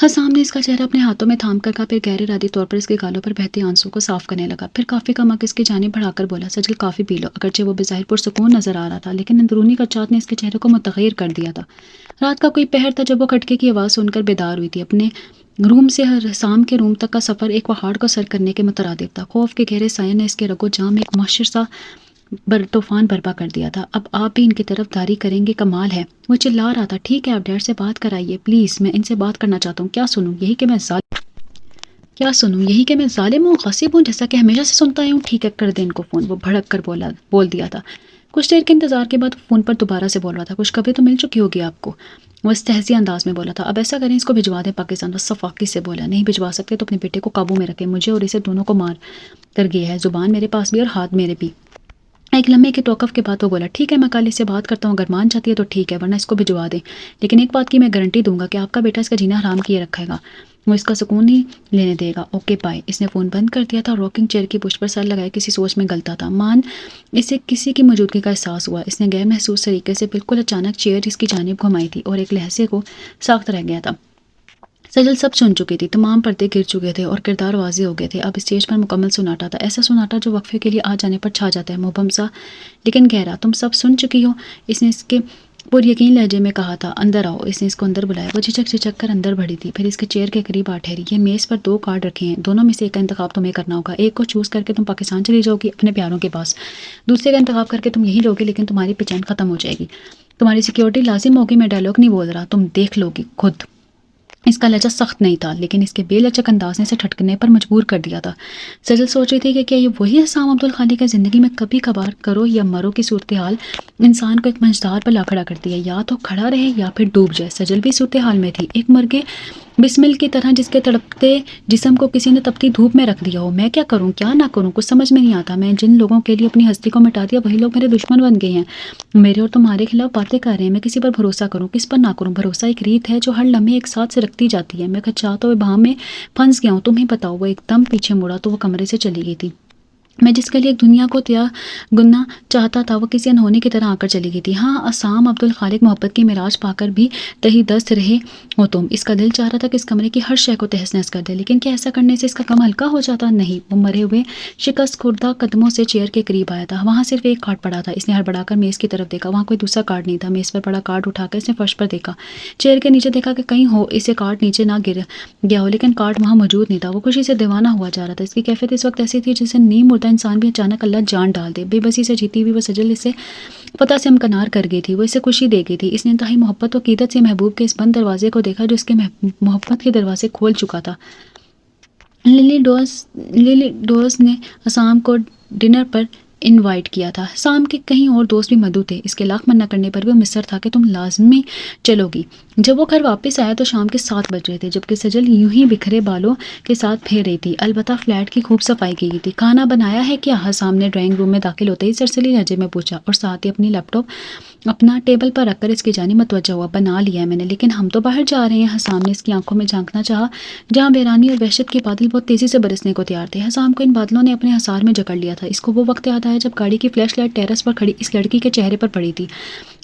حسام نے اس کا چہرہ اپنے ہاتھوں میں تھام کر کہا، پھر غیر ارادی طور پر اس کے گالوں پر بہتے آنسو کو صاف کرنے لگا، پھر کافی کا مگ اس کی جانب بڑھا کر بولا، سجل کافی پی لو۔ اگرچہ وہ بظاہر پرسکون نظر آ رہا تھا، لیکن اندرونی کچاہٹ نے اس کے چہرے کو متغیر کر دیا تھا۔ رات کا کوئی پہر تھا جب وہ کھٹکے کی آواز سن کر بیدار ہوئی تھی۔ اپنے روم سے حسام کے روم تک کا سفر ایک پہاڑ کو سر کرنے کے مترادف تھا۔ خوف کے گہرے سائے نے اس کے رگو جام ایک مؤثر سا طوفان برپا کر دیا تھا۔ اب آپ بھی ان کی طرف داری کریں گے، کمال ہے۔ وہ چلا رہا تھا، ٹھیک ہے آپ ڈیڈ سے بات کرائیے پلیز، میں ان سے بات کرنا چاہتا ہوں۔ کیا سنوں؟ یہی کہ میں ظالم ہوں، غاصب ہوں، جیسا کہ ہمیشہ سے سنتا ہوں۔ ٹھیک ہے کر دیں ان کو فون، وہ بھڑک کر بول دیا تھا۔ کچھ دیر کے انتظار کے بعد فون پر دوبارہ سے بول رہا تھا، کچھ خبریں تو مل چکی ہوگی آپ کو، وہ استہزی انداز میں بولا تھا۔ اب ایسا کریں اس کو بھجوا دیں پاکستان۔ بس صفاقی سے بولا، نہیں بھجوا سکتے تو اپنے بیٹے کو قابو میں رکھیں، مجھے اور اسے دونوں کو مار کر گیا ہے، زبان میرے پاس بھی اور ہاتھ میرے بھی۔ ایک لمحے کے توقف کے بعد وہ بولا، ٹھیک ہے میں کل اس سے بات کرتا ہوں، اگر مان جاتی ہے تو ٹھیک ہے، ورنہ اس کو بھجوا دیں، لیکن ایک بات کی میں گارنٹی دوں گا کہ آپ کا بیٹا اس کا جینا حرام کیے رکھے گا، وہ اس کا سکون نہیں لینے دے گا۔ Okay bye. اس نے فون بند کر دیا تھا، راکنگ چیئر کی پشت پر سر لگائے کسی سوچ میں گلتا تھا۔ اسے کسی کی موجودگی کا احساس ہوا۔ اس نے غیر محسوس طریقے سے بالکل اچانک چیئر اس کی جانب گھمائی تھی اور ایک لہجے کو ساخت رہ گیا تھا۔ سجل سب سن چکی تھی، تمام پردے گر چکے تھے اور کردار واضح ہو گئے تھے۔ اب اسٹیج پر مکمل سناٹا تھا، ایسا سناٹا جو وقفے کے لیے آ جانے پر چھا جاتا ہے، مبہم سا لیکن گہرا۔ تم سب سن چکی ہو، اس نے اس کے پر یقین لہجے میں کہا تھا۔ اندر آؤ، اس نے اس کو اندر بلایا۔ وہ جھجک کر اندر بڑھی تھی، پھر اس کے چیئر کے قریب آ ٹھہری۔ یہ میز پر 2 کارڈ رکھے ہیں، دونوں میں سے ایک کا انتخاب تمہیں کرنا ہوگا۔ ایک کو چوز کر کے تم پاکستان چلی جاؤ گی اپنے پیاروں کے پاس، دوسرے کا انتخاب کر کے تم یہی رہو گی، لیکن تمہاری بے چین ختم ہو جائے گی، تمہاری سیکیورٹی لازم ہوگی۔ میں ڈائلاگ نہیں بول رہا، تم دیکھ لو گی خود۔ اس کا لہجہ سخت نہیں تھا، لیکن اس کے بے لچک انداز نے اسے ٹھٹکنے پر مجبور کر دیا تھا۔ سجل سوچ رہی تھی کہ کیا یہ وہی حسام عبدالخالق ہے؟ زندگی میں کبھی کبھار کرو یا مرو کی صورتحال انسان کو ایک منجدار پر لا کھڑا کرتی ہے، یا تو کھڑا رہے یا پھر ڈوب جائے۔ سجل بھی صورتحال میں تھی، ایک مرغے بسمل کی طرح جس کے تڑپتے جسم کو کسی نے تپتی دھوپ میں رکھ دیا ہو۔ میں کیا کروں کیا نہ کروں، کچھ سمجھ میں نہیں آتا۔ میں جن لوگوں کے لیے اپنی ہستی کو مٹا دیا وہی لوگ میرے دشمن بن گئے ہیں، میرے اور تمہارے خلاف باتیں کر رہے ہیں۔ میں کسی پر بھروسہ کروں، کس پر نہ کروں؟ بھروسہ ایک ریت ہے جو ہر لمحے ایک ساتھ سے رکھتی جاتی ہے۔ میں کچا ابہام میں پھنس گیا ہوں، تمہیں بتاؤ۔ وہ ایک دم پیچھے مڑا تو وہ کمرے سے چلی گئی تھی۔ میں جس کے لیے ایک دنیا کو گننا چاہتا تھا وہ کسی انہونے کی طرح آ کر چلی گئی تھی۔ ہاں حسام عبدالخالق، محبت کی معراج پا کر بھی تہی دست رہے ہو تم۔ اس کا دل چاہ رہا تھا کہ اس کمرے کی ہر شے کو تہس نہس کر دے، لیکن کیا ایسا کرنے سے اس کا غم ہلکا ہو جاتا؟ نہیں۔ وہ مرے ہوئے شکست خوردہ قدموں سے چیئر کے قریب آیا تھا، وہاں صرف ایک کارڈ پڑا تھا۔ اس نے ہڑبڑا کر میز کی طرف دیکھا، وہاں کوئی دوسرا کارڈ نہیں تھا۔ میز پر پڑا کارڈ اٹھا کر اس نے فرش پر دیکھا، چیئر کے نیچے دیکھا کہ کہیں ہو اسے کارڈ نیچے نہ گر گیا ہو، لیکن کارڈ وہاں موجود نہیں تھا۔ وہ خوشی سے دیوانہ ہوا جا رہا تھا۔ اس کی کیفیت اس وقت ایسی تھی جسے نیم مردہ انسان بھی اچانک اللہ جان ڈال دے۔ بے بسی سے جیتی ہوئی وہ سجل اسے پتہ سے امکنار کر گئی تھی، وہ اسے خوشی دے گئی تھی۔ اس نے انتہائی محبت و عقیدت سے محبوب کے اس بند دروازے کو دیکھا جو اس کے محبت کے دروازے کھول چکا تھا۔ للی ڈوز نے حسام کو ڈنر پر انوائٹ کیا تھا۔ حسام کے کہیں اور دوست بھی مدعو تھے، اس کے لاکھ منع کرنے پر بھی وہ مصر تھا کہ تم لازمی چلو گی۔ جب وہ گھر واپس آیا تو شام کے 7 بج رہے تھے، جبکہ سجل یوں ہی بکھرے بالوں کے ساتھ پھیر رہی تھی۔ البتہ فلیٹ کی خوب صفائی کی گئی تھی۔ کھانا بنایا ہے کیا؟ حسام نے ڈرائنگ روم میں داخل ہوتے ہی سرسری لہجے میں پوچھا، اور ساتھ ہی اپنی لیپ ٹاپ اپنا ٹیبل پر رکھ کر اس کی جانب متوجہ ہوا۔ بنا لیا ہے میں نے، لیکن ہم تو باہر جا رہے ہیں۔ حسام نے اس کی آنکھوں میں جھانکنا چاہا جہاں ویرانی اور وحشت کے بادل بہت تیزی سے برسنے کو تیار تھے۔ حسام کو ان بادلوں نے اپنے حصار میں جکڑ لیا تھا۔ اس کو وہ وقت یاد آیا جب گاڑی کی فلیش لائٹ ٹیرس پر کھڑی اس لڑکی کے چہرے پر پڑی تھی۔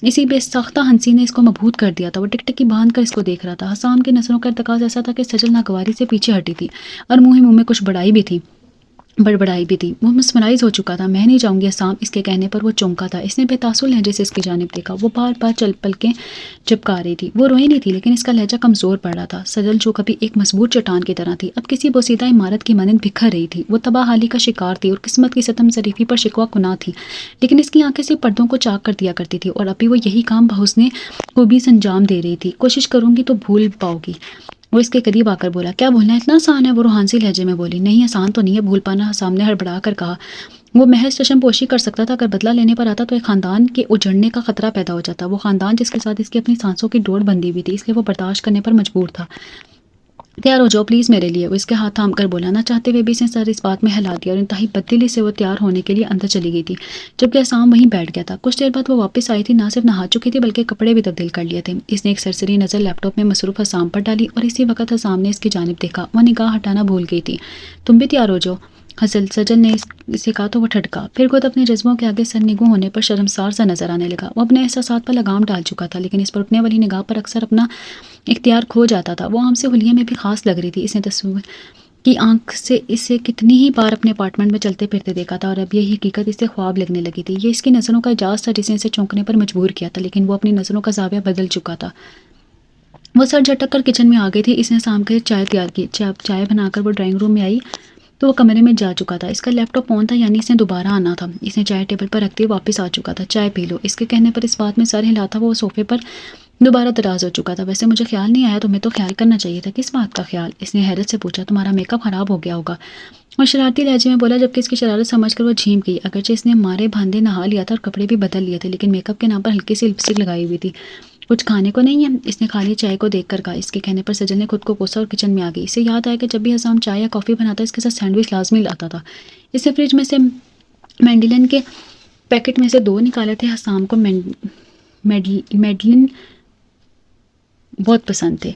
اسی بے ساختہ ہنسی نے اس کو مبہوت کر دیا تھا۔ وہ ٹک ٹکی باندھ کر اس کو دیکھ رہا تھا۔ حسام کی نظروں کا ارتکاز ایسا تھا کہ سجل ناگواری سے پیچھے ہٹی تھی اور منہ میں کچھ بڑبڑائی بھی تھی۔ وہ مسمرائز ہو چکا تھا۔ میں نہیں جاؤں گی حسام، اس کے کہنے پر وہ چونکا تھا۔ اس نے بے تاثر لہجے سے اس کی جانب دیکھا، وہ بار بار پلکیں چپکا رہی تھی۔ وہ روئی نہیں تھی، لیکن اس کا لہجہ کمزور پڑ رہا تھا۔ سجل جو کبھی ایک مضبوط چٹان کی طرح تھی، اب کسی بوسیدہ عمارت کی مانند بکھر رہی تھی۔ وہ تباہ حالی کا شکار تھی اور قسمت کی ستم ظریفی پر شکوہ کناں تھی، لیکن اس کی آنکھیں صرف پردوں کو چاک کر دیا کرتی تھی، اور ابھی وہ یہی کام بحسن خوبی سے انجام دے رہی تھی۔ کوشش کروں گی تو بھول پاؤ گی، وہ اس کے قریب آ کر بولا۔ کیا بھولنا اتنا آسان ہے؟ وہ روحانسی لہجے میں بولی۔ نہیں آسان تو نہیں ہے بھول پانا، حسام نے ہڑبڑا کر کہا۔ وہ محض چشم پوشی کر سکتا تھا، اگر بدلہ لینے پر آتا تو ایک خاندان کے اجڑنے کا خطرہ پیدا ہو جاتا، وہ خاندان جس کے ساتھ اس کی اپنی سانسوں کی ڈور بندھی ہوئی تھی، اس لیے وہ برداشت کرنے پر مجبور تھا۔ تیار ہو جاؤ پلیز میرے لیے، وہ اس کے ہاتھ تھام کر بولا۔ نہ چاہتے ہوئے بھی اس نے سر اس بات میں ہلا دیا اور انتہائی بددلی سے وہ تیار ہونے کے لیے اندر چلی گئی تھی، جبکہ حسام وہیں بیٹھ گیا تھا۔ کچھ دیر بعد وہ واپس آئی تھی، نہ صرف نہا چکی تھی بلکہ کپڑے بھی تبدیل کر لیے تھے۔ اس نے ایک سرسری نظر لیپ ٹاپ میں مصروف حسام پر ڈالی اور اسی وقت حسام نے اس کی جانب دیکھا۔ وہ نگاہ ہٹانا بھول گئی تھی۔ تم بھی تیار ہو جاؤ، سجل نے اسے کہا تو وہ ٹھٹکا، پھر خود اپنے جذبوں کے آگے سرنگوں ہونے پر شرمسار سا نظر آنے لگا۔ وہ اپنے احساسات پر لگام ڈال چکا تھا، لیکن اس پر اٹھنے والی نگاہ پر اکثر اپنا اختیار کھو جاتا تھا۔ وہ عام سے حلیے میں بھی خاص لگ رہی تھی۔ اس نے تصور کی آنکھ سے اسے کتنی ہی بار اپنے اپارٹمنٹ میں چلتے پھرتے دیکھا تھا، اور اب یہ حقیقت اسے خواب لگنے لگی تھی۔ یہ اس کی نظروں کا اجاز تھا جس نے اسے چونکنے پر مجبور کیا تھا، لیکن وہ اپنی نظروں کا زاویہ بدل چکا تھا۔ وہ سر جھٹک کر کچن میں آ گئی تھی۔ اس نے شام کے چائے تیار کی۔ چائے بنا کر وہ ڈرائنگ روم میں آئی تو وہ کمرے میں جا چکا تھا۔ اس کا لیپ ٹاپ آن تھا، یعنی اس نے دوبارہ آنا تھا۔ اس نے چائے ٹیبل پر رکھتے واپس آ چکا تھا۔ چائے پی لو، اس کے کہنے پر اس بات میں سر ہلا تھا۔ وہ صوفے پر دوبارہ دراز ہو چکا تھا۔ ویسے مجھے خیال نہیں آیا، تمہیں تو خیال کرنا چاہیے تھا۔ کس بات کا خیال؟ اس نے حیرت سے پوچھا۔ تمہارا میک اپ خراب ہو گیا ہوگا، اور شرارتی لہجے میں بولا، جبکہ اس کی شرارت سمجھ کر وہ جھیم گئی۔ اگرچہ اس نے مارے بھاندے نہا لیا تھا اور کپڑے بھی بدل لیے تھے، لیکن میک اپ کے نام پر ہلکی سی لپسٹک لگائی ہوئی تھی۔ کچھ کھانے کو نہیں ہے؟ اس نے خالی چائے کو دیکھ کر کہا۔ اس کے کہنے پر سجل نے خود کو کوسا اور کچن میں آ گئی۔ اسے یاد آیا کہ جب بھی حسام چائے یا کافی بناتا اس کے ساتھ سینڈوچ لازمی لاتا تھا۔ اس نے فریج میں سے مینڈلن کے پیکٹ میں سے 2 نکالے تھے۔ حسام کو میڈلن بہت پسند تھے۔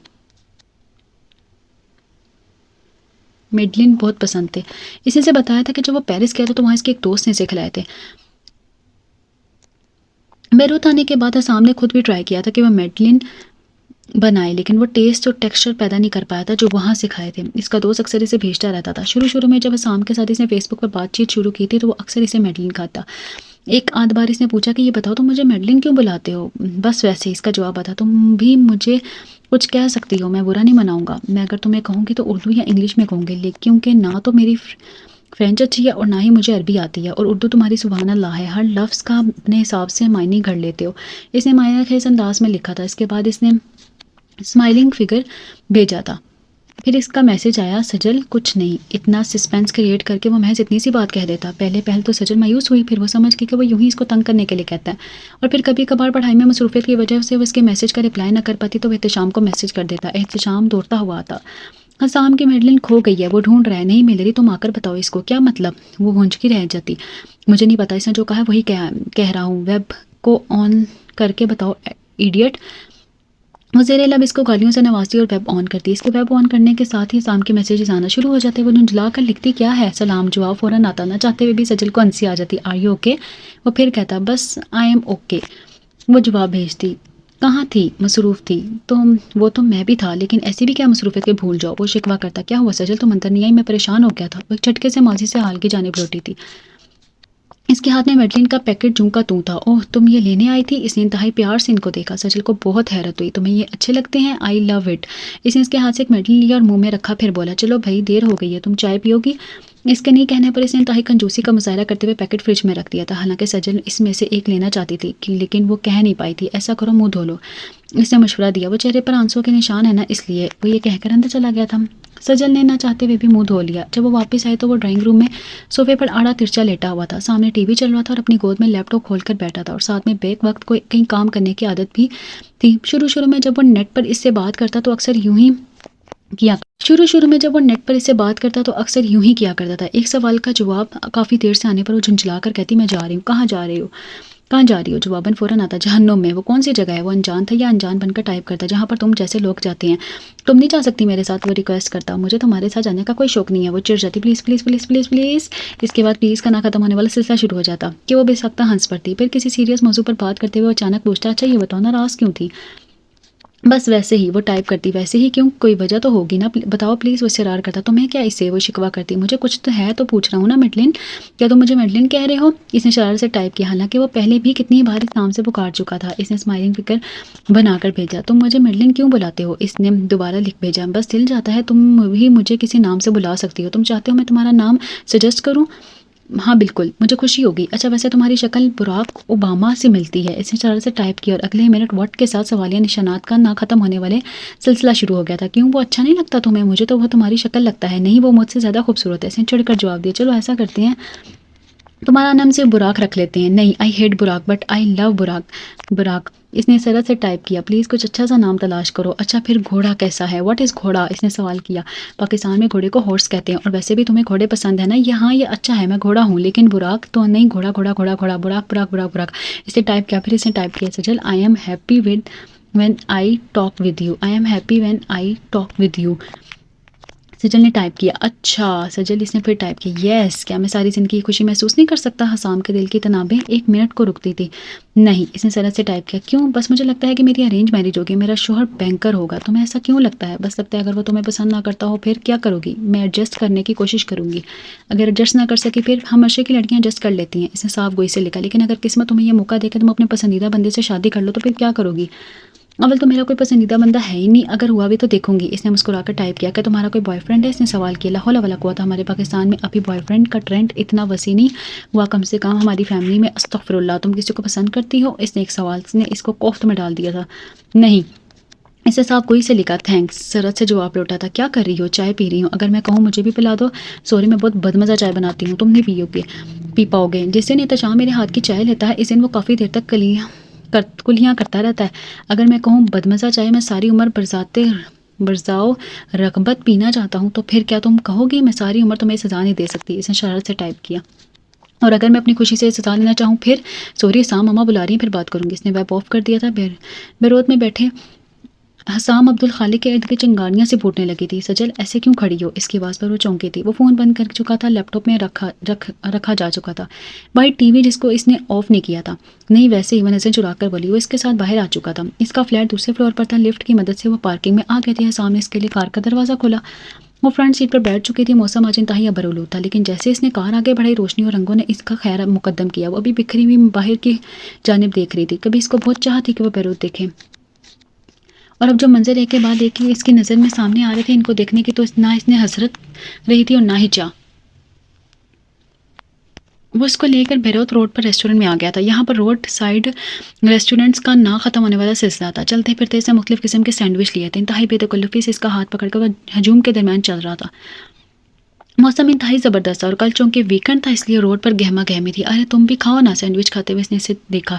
اس نے اسے بتایا تھا کہ جب وہ پیرس گیا تھا تو وہاں اس کے ایک دوست نے اسے کھلائے تھے۔ بیروت آنے کے بعد حسام نے خود بھی ٹرائی کیا تھا کہ وہ میڈلن بنائے، لیکن وہ ٹیسٹ اور ٹیکسچر پیدا نہیں کر پایا تھا جو وہاں سے کھائے تھے۔ اس کا دوست اکثر اسے بھیجتا رہتا تھا۔ شروع میں جب حسام کے ساتھ اس نے فیس بک پر بات چیت شروع کی تھی تو وہ اکثر اسے میڈلن کھاتا۔ ایک آدھ بار اس نے پوچھا کہ یہ بتاؤ تم مجھے میڈلن کیوں بلاتے ہو؟ بس ویسے ہی، اس کا جواب تھا۔ تم بھی مجھے کچھ کہہ سکتی ہو، میں برا نہیں مناؤں گا۔ میں اگر تمہیں کہوں گی تو اردو یا انگلش میں کہوں گی، کیونکہ نہ تو میری فرینچ اچھی ہے اور نہ ہی مجھے عربی آتی ہے، اور اردو تمہاری سبحان اللہ ہے، ہر لفظ کا اپنے حساب سے معنی گھڑ لیتے ہو۔ اس نے معنی خیز انداز میں لکھا تھا۔ اس کے بعد اس نے اسمائلنگ فگر بھیجا تھا۔ پھر اس کا میسج آیا، سجل کچھ نہیں۔ اتنا سسپینس کریٹ کر کے وہ محض اتنی سی بات کہہ دیتا۔ پہل تو سجل مایوس ہوئی، پھر وہ سمجھ گئی کہ وہ یوں ہی اس کو تنگ کرنے کے لیے کہتا ہے، اور پھر کبھی کبھار پڑھائی میں مصروفیت کی وجہ سے وہ اس کے میسج کا رپلائی نہ کر پاتی تو وہ احتشام کو میسج کر دیتا۔ احتشام دوڑتا ہوا آتا۔ حسام کی میڈلن کھو گئی ہے، وہ ڈھونڈ رہا ہے، نہیں مل رہی، تم آ کر بتاؤ اس کو۔ کیا مطلب؟ وہ گھونچ کی رہ جاتی۔ مجھے نہیں پتا، اس نے جو کہا ہے وہی کہہ رہا ہوں۔ ویب کو آن کر کے بتاؤ ایڈیٹ۔ وہ زیر لب اس کو گالیوں سے نوازتی اور ویب آن کرتی۔ اس کے ویب آن کرنے کے ساتھ ہی حسام کے میسیجز آنا شروع ہو جاتے۔ وہ جھنجھلا کر لکھتی، کیا ہے؟ سلام۔ جواب فوراً آتا، نہ چاہتے ہوئے بھی سجل کو ہنسی آ جاتی۔ Are you okay? وہ پھر کہتا، بس آئی ایم اوکے۔ وہ جواب بھیجتی، کہاں تھی؟ مصروف تھی۔ وہ تو میں بھی تھا، لیکن ایسی بھی کیا مصروفیت کے بھول جاؤ۔ وہ شکوہ کرتا، کیا ہوا سجل؟ تم اندر نہیں آئی؟ میں پریشان ہو گیا تھا۔ وہ ایک جھٹکے سے ماضی سے حال کی جانب لوٹی تھی۔ اس کے ہاتھ میں میڈلن کا پیکٹ جوں کا توں تھا۔ اوہ، تم یہ لینے آئی تھی؟ اس نے انتہائی پیار سے ان کو دیکھا۔ سجل کو بہت حیرت ہوئی۔ تمہیں یہ اچھے لگتے ہیں؟ آئی لو اٹ۔ اس نے اس کے ہاتھ سے ایک میڈلن لیا اور منہ میں رکھا، پھر بولا، چلو بھائی دیر ہو گئی ہے، تم چائے پیو گی؟ اس کے نہیں کہنے پر اس نے انتہائی کنجوسی کا مظاہرہ کرتے ہوئے پیکٹ فریج میں رکھ دیا تھا۔ حالانکہ سجل اس میں سے ایک لینا چاہتی تھی، لیکن وہ کہہ نہیں پائی تھی۔ ایسا کرو، منہ دھو لو، اس نے مشورہ دیا۔ وہ چہرے پر آنسوں کے نشان ہے نا، اس لیے۔ وہ یہ کہہ کر اندر چلا گیا تھا۔ سجل نے نہ چاہتے ہوئے بھی منہ دھو لیا۔ جب وہ واپس آئے تو وہ ڈرائنگ روم میں صوفے پر آڑا ترچا لیٹا ہوا تھا۔ سامنے ٹی وی چل رہا تھا اور اپنی گود میں لیپ ٹاپ کھول کر بیٹھا تھا، اور ساتھ میں بیک وقت کو کہیں کام کرنے کی عادت بھی تھی۔ شروع میں جب وہ نیٹ پر اس سے بات کرتا تو اکثر یوں ہی کیا کرتا تھا۔ ایک سوال کا جواب کافی دیر سے آنے پر وہ جھنجھلا کر کہتی، میں جا رہی ہوں۔ کہاں جا رہی ہو؟ جواباً فوراً آتا، جہنم میں۔ وہ کون سی جگہ ہے؟ وہ انجان تھا یا انجان بن کر ٹائپ کرتا، جہاں پر تم جیسے لوگ جاتے ہیں۔ تم نہیں جا سکتی میرے ساتھ، وہ ریکویسٹ کرتا۔ مجھے تمہارے ساتھ جانے کا کوئی شوق نہیں ہے۔ وہ چڑ جاتی، please please please please please. اس کے بعد پلیز کا نہ ختم ہونے والا سلسلہ شروع ہو جاتا کہ وہ بے سختہ ہنس پڑتی۔ پھر کسی سیریس موضوع پر بات کرتے ہوئے اچانک پوچھتا، اچھا یہ بتاؤ، ناراض کیوں تھی؟ بس ویسے ہی۔ وہ ٹائپ کرتی، ویسے ہی کیوں؟ کوئی وجہ تو ہوگی نا، بتاؤ پلیز۔ وہ اصرار کرتا، تمہیں کیا اس سے؟ وہ شکوہ کرتی، مجھے کچھ تو ہے تو پوچھ رہا ہوں نا میڈلن، کیا تم مجھے میڈلن کہہ رہے ہو؟ اس نے شرارت سے ٹائپ کیا، حالانکہ وہ پہلے بھی کتنی بار اس نام سے پکار چکا تھا۔ اس نے اسمائلنگ فگر بنا کر بھیجا، تم مجھے میڈلن کیوں بلاتے ہو؟ اس نے دوبارہ لکھ بھیجا، بس دل چاہتا ہے، تم بھی مجھے کسی نام سے بلا سکتی ہو۔ تم چاہتے ہو میں تمہارا نام سجیسٹ کروں؟ ہاں بالکل، مجھے خوشی ہوگی۔ اچھا ویسے تمہاری شکل براک اوباما سے ملتی ہے۔ اس نے شرارت سے ٹائپ کیا، اور اگلے منٹ واٹ کے ساتھ سوالیہ نشانات کا نہ ختم ہونے والے سلسلہ شروع ہو گیا تھا۔ کیوں؟ وہ اچھا نہیں لگتا تمہیں؟ مجھے تو وہ تمہاری شکل لگتا ہے۔ نہیں، وہ مجھ سے زیادہ خوبصورت ہے۔ اس نے چڑھ کر جواب دیا، چلو ایسا کرتے ہیں، تمہارا نام صرف براک رکھ لیتے ہیں۔ نہیں، I hate Barack but I love Barack. اس نے سرت سے ٹائپ کیا، پلیز کچھ اچھا سا نام تلاش کرو۔ اچھا پھر گھوڑا کیسا ہے؟ واٹ از گھوڑا؟ اس نے سوال کیا۔ پاکستان میں گھوڑے کو ہارس کہتے ہیں، اور ویسے بھی تمہیں گھوڑے پسند ہے نا؟ یہاں یہ اچھا ہے، میں گھوڑا ہوں، لیکن براک تو نہیں۔ براک۔ اس نے ٹائپ کیا، پھر اس نے ٹائپ کیا، Sajal I am happy when I talk with you. Sajal نے ٹائپ کیا اچھا سجل، اس نے پھر ٹائپ کیا یس، کیا میں ساری زندگی کی خوشی محسوس نہیں کر سکتا؟ حسام کے دل کی تنابیں ایک منٹ کو رکتی تھی. نہیں. اس نے سرعت سے ٹائپ کیا کیوں؟ بس مجھے لگتا ہے کہ میری ارینج میرج ہوگی، میرا شوہر بینکر ہوگا. تمہیں ایسا کیوں لگتا ہے؟ بس لگتا ہے اگر وہ تمہیں پسند نہ کرتا ہو پھر کیا کرو گی؟ میں ایڈجسٹ کرنے کی کوشش کروں گی. اگر ایڈجسٹ نہ کر سکی پھر ہم عرصے کی لڑکیاں ایڈجسٹ کر لیتی ہیں. اس نے صاف گوئی سے لکھا لیکن اگر قسمت تمہیں یہ موقع دے کہ تم اپنے پسندیدہ بندے سے شادی کر لو تو پھر کیا کرو گی؟ اول تو میرا کوئی پسندیدہ بندہ ہے ہی نہیں، اگر ہوا بھی تو دیکھوں گی. اس نے مسکرا کر ٹائپ کیا کہ تمہارا کوئی بوائے فرینڈ ہے؟ اس نے سوال کیا. لا حول ولا قوت، ہمارے پاکستان میں ابھی بوائے فرینڈ کا ٹرینڈ اتنا وسیع نہیں ہوا، کم سے کم ہماری فیملی میں. استغفر اللہ، تم کسی کو پسند کرتی ہو؟ اس نے ایک سوال نے اس کو کوفت میں ڈال دیا تھا. نہیں. اسے صاحب کوئی سے لکھا تھینکس. سرعت سے جواب لوٹا تھا. کیا کر رہی ہو؟ چائے پی رہی ہوں. اگر میں کہوں مجھے بھی پلا دو؟ سوری، میں بہت بدمزہ چائے بناتی ہوں، تم نہیں پی پاؤ گے. جس دن احتشام میرے ہاتھ کی چائے لیتا ہے اس دن وہ کافی دیر تک کلیاں کرتا رہتا ہے. اگر میں کہوں بدمزہ چائے میں ساری عمر برزاؤ رغبت پینا چاہتا ہوں تو پھر کیا تم کہو گی میں ساری عمر تمہیں سزا نہیں دے سکتی؟ اس نے شرارت سے ٹائپ کیا. اور اگر میں اپنی خوشی سے سزا لینا چاہوں پھر؟ سوری سام، ماما بلا رہی ہیں، پھر بات کروں گی. اس نے ویب آف کر دیا تھا. بیروت میں بیٹھے حسام عبدالخالق کے ارد گرد چنگاریاں سے پھوٹنے لگی تھی. سجل ایسے کیوں کھڑی ہو؟ اس کی آواز پر وہ چونکی تھی. وہ فون بند کر چکا تھا، لیپ ٹاپ میں رکھا جا چکا تھا. بھائی ٹی وی جس کو اس نے آف نہیں کیا تھا. نہیں ویسے ہی وہ نظر چرا کر بولی. وہ اس کے ساتھ باہر آ چکا تھا. اس کا فلیٹ دوسرے فلور پر تھا. لفٹ کی مدد سے وہ پارکنگ میں آ گئے تھے. حسام نے اس کے لیے کار کا دروازہ کھولا. وہ فرنٹ سیٹ پر بیٹھ چکی تھی. موسم آج انتہائی ابرآلود تھا لیکن جیسے اس نے کار آگے بڑھائی روشنی اور رنگوں نے اس کا خیر مقدم کیا. وہ ابھی بکھری ہوئی باہر کی جانب دیکھ رہی تھی. کبھی اس کو بہت چاہت تھی کہ وہ بیروت دیکھے، اور اب جو منظر ایک کے بعد ایک اس کی نظر میں سامنے آ رہے تھے ان کو دیکھنے کی تو نہ اس نے حسرت رہی تھی اور نہ ہی چاہ. وہ اس کو لے کر بیروت روڈ پر ریسٹورنٹ میں آ گیا تھا. یہاں پر روڈ سائڈ ریسٹورنٹس کا نہ ختم ہونے والا سلسلہ تھا. چلتے پھرتے سے مختلف قسم کے سینڈوچ لیے تھے. انتہائی بے تکلفی سے اس کا ہاتھ پکڑ کر وہ ہجوم کے درمیان چل رہا تھا. موسم انتہائی زبردست تھا اور کل چونکہ ویکنڈ تھا اس لیے روڈ پر گہما گہمی تھی. ارے تم بھی کھاؤ نا. سینڈوچ کھاتے ہوئے اس نے اسے دیکھا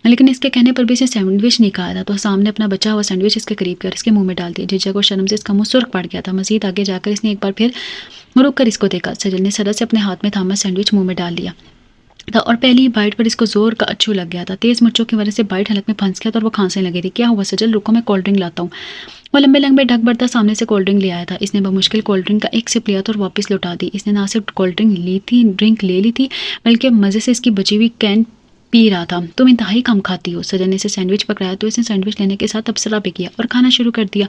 لیکن اس کے کہنے پر بھی اسے سینڈوچ نہیں کھایا تھا. تو سامنے اپنا بچا ہوا سینڈوچ اس کے قریب کر اس کے منہ میں ڈال دیا. جھجک اور شرم سے اس کا منہ سرخ پڑ گیا تھا. مزید آگے جا کر اس نے ایک بار پھر رک کر اس کو دیکھا. سجل نے سرعت سے اپنے ہاتھ میں تھاما سینڈوچ منہ میں ڈال لیا تھا اور پہلی بائٹ پر اس کو زور کا اچھو لگ گیا تھا. تیز مرچوں کی وجہ سے بائٹ حلق میں پھنس گیا تھا اور وہ کھانسنے لگی تھی. کیا ہوا سجل؟ رکو میں کولڈ ڈرنک لاتا ہوں. وہ لمبے لمبے ڈھک بڑھتا سامنے سے کولڈ ڈرنک لے آیا تھا. اس نے بمشکل کولڈ ڈرنک کا ایک سپ لیا تھا اور واپس لوٹا دی. اس نے نہ صرف کولڈ ڈرنک لے لی تھی بلکہ مزے سے اس کی بچی ہوئی کین پی رہا تھا. تم انتہائی کم کھاتی ہو. سجن نے اسے سینڈوچ پکڑایا تو اس نے سینڈوچ لینے کے ساتھ تبصرہ بھی کیا اور کھانا شروع کر دیا.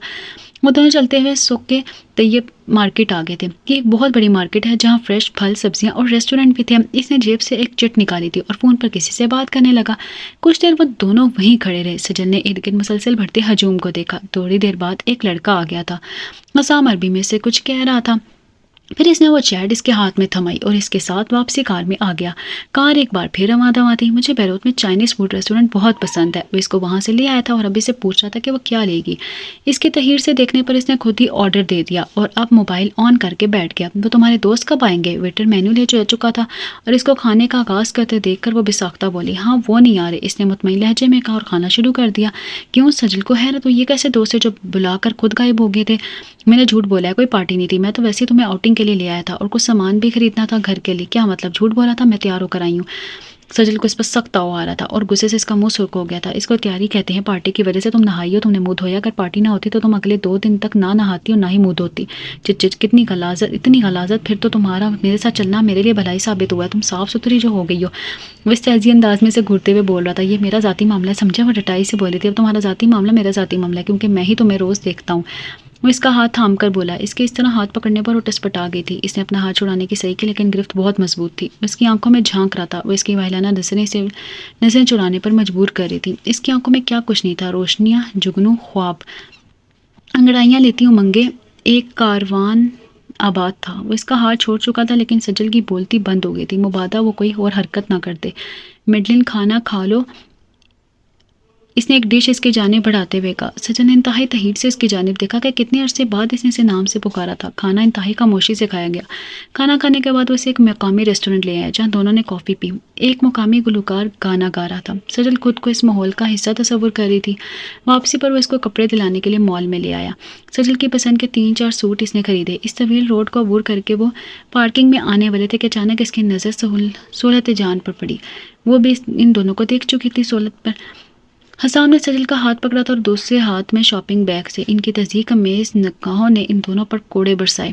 وہ دونوں چلتے ہوئے سوک کے طیب مارکیٹ آ گئے تھے. یہ ایک بہت بڑی مارکیٹ ہے جہاں فریش پھل سبزیاں اور ریسٹورنٹ بھی تھے. اس نے جیب سے ایک چٹ نکالی تھی اور فون پر کسی سے بات کرنے لگا. کچھ دیر وہ دونوں وہیں کھڑے رہے. سجن نے ارد گرد مسلسل بڑھتے ہجوم کو دیکھا. تھوڑی دیر بعد ایک لڑکا آ گیا تھا. حسام عربی میں سے کچھ کہہ رہا تھا. پھر اس نے وہ چیٹ اس کے ہاتھ میں تھمائی اور اس کے ساتھ واپسی کار میں آ گیا. کار ایک بار پھر رواں دواں تھی. مجھے بیروت میں چائنیز فوڈ ریسٹورنٹ بہت پسند ہے. وہ اس کو وہاں سے لے آیا تھا اور ابھی سے پوچھ رہا تھا کہ وہ کیا لے گی. اس کی تحریر سے دیکھنے پر اس نے خود ہی آرڈر دے دیا اور اب موبائل آن کر کے بیٹھ گیا. وہ تمہارے دوست کب آئیں گے؟ ویٹر مینو لے چکا تھا اور اس کو کھانے کا آغاز کرتے دیکھ کر وہ بساختہ بولی. ہاں وہ نہیں آ رہے. اس نے مطمئن لہجے میں کہا اور کھانا شروع کر دیا. کیوں؟ سجل کو حیرت ہوئی. یہ کیسے دوست ہے جو بلا کر خود غائب ہو گئے تھے؟ میں نے جھوٹ بولا ہے، کوئی پارٹی نہیں تھی. میں تو ویسے ہی تمہیں آؤٹنگ کے لیے لے آیا تھا اور کچھ سامان بھی خریدنا تھا گھر کے لیے. کیا مطلب؟ جھوٹ بولا تھا؟ میں تیار ہو کر آئی ہوں. سجل کو اس پر سخت تاؤ آ رہا تھا اور غصے سے اس کا منہ سرخ ہو گیا تھا. اس کو تیاری کہتے ہیں. پارٹی کی وجہ سے تم نہائی ہو، تم نے منہ دھویا. اگر پارٹی نہ ہوتی تو تم اگلے 2 دن تک نہ نہاتی اور نہ ہی منہ دھوتی. چچ کتنی غلاظت، اتنی غلاظت. پھر تو تمہارا میرے ساتھ چلنا میرے لیے بھلائی ثابت ہوا ہے. تم صاف ستھری جو ہو گئی ہو. وہ استحضی انداز میں سے گھورتے ہوئے بول رہا تھا. یہ میرا ذاتی معاملہ ہے، سمجھا؟ وہ ڈٹائی سے بولی تھی. اب تمہارا ذاتی معاملہ میرا ذاتی معاملہ ہے کیونکہ میں ہی تمہیں روز دیکھتا ہوں. وہ اس کا ہاتھ تھام کر بولا. اس کے اس طرح ہاتھ پکڑنے پر وہ ٹسپٹا گئی تھی. اس نے اپنا ہاتھ چھڑانے کی صحیح کی لیکن گرفت بہت مضبوط تھی. اس کی آنکھوں میں جھانک رہا تھا. وہ اس کی واہلانہ نظریں چرانے پر مجبور کر رہی تھی. اس کی آنکھوں میں کیا کچھ نہیں تھا. روشنیاں، جگنو، خواب، انگڑائیاں لیتی امنگیں. ایک کاروان آباد تھا. وہ اس کا ہاتھ چھوڑ چکا تھا لیکن سجل کی بولتی بند ہو گئی تھی. مبادہ وہ کوئی اور حرکت نہ کرتے. میڈلن کھانا کھا لو. اس نے ایک ڈش اس کی جانب بڑھاتے ہوئے کہا. سجن نے انتہائی تحیر سے اس کی جانب دیکھا کہ کتنے عرصے بعد اس نے اسے نام سے پکارا تھا. کھانا انتہائی خاموشی سے کھایا گیا. کھانا کھانے کے بعد وہ اسے ایک مقامی ریسٹورنٹ لے آیا جہاں دونوں نے کافی پی. ایک مقامی گلوکار گانا گا رہا تھا. سجل خود کو اس ماحول کا حصہ تصور کر رہی تھی. واپسی پر وہ اس کو کپڑے دلانے کے لیے مال میں لے آیا. سجل کی پسند کے 3-4 سوٹ اس نے خریدے. اس طویل روڈ کو عبور کر کے وہ پارکنگ میں آنے والے تھے کہ اچانک اس کی نظر سہولت جان پر پڑی. وہ بھی ان دونوں کو دیکھ چکی تھی. سہولت پر حسام نے سجل کا ہاتھ پکڑا تھا اور دوسرے ہاتھ میں شاپنگ بیگ سے. ان کی تہذیب امیز نگاہوں نے ان دونوں پر کوڑے برسائے.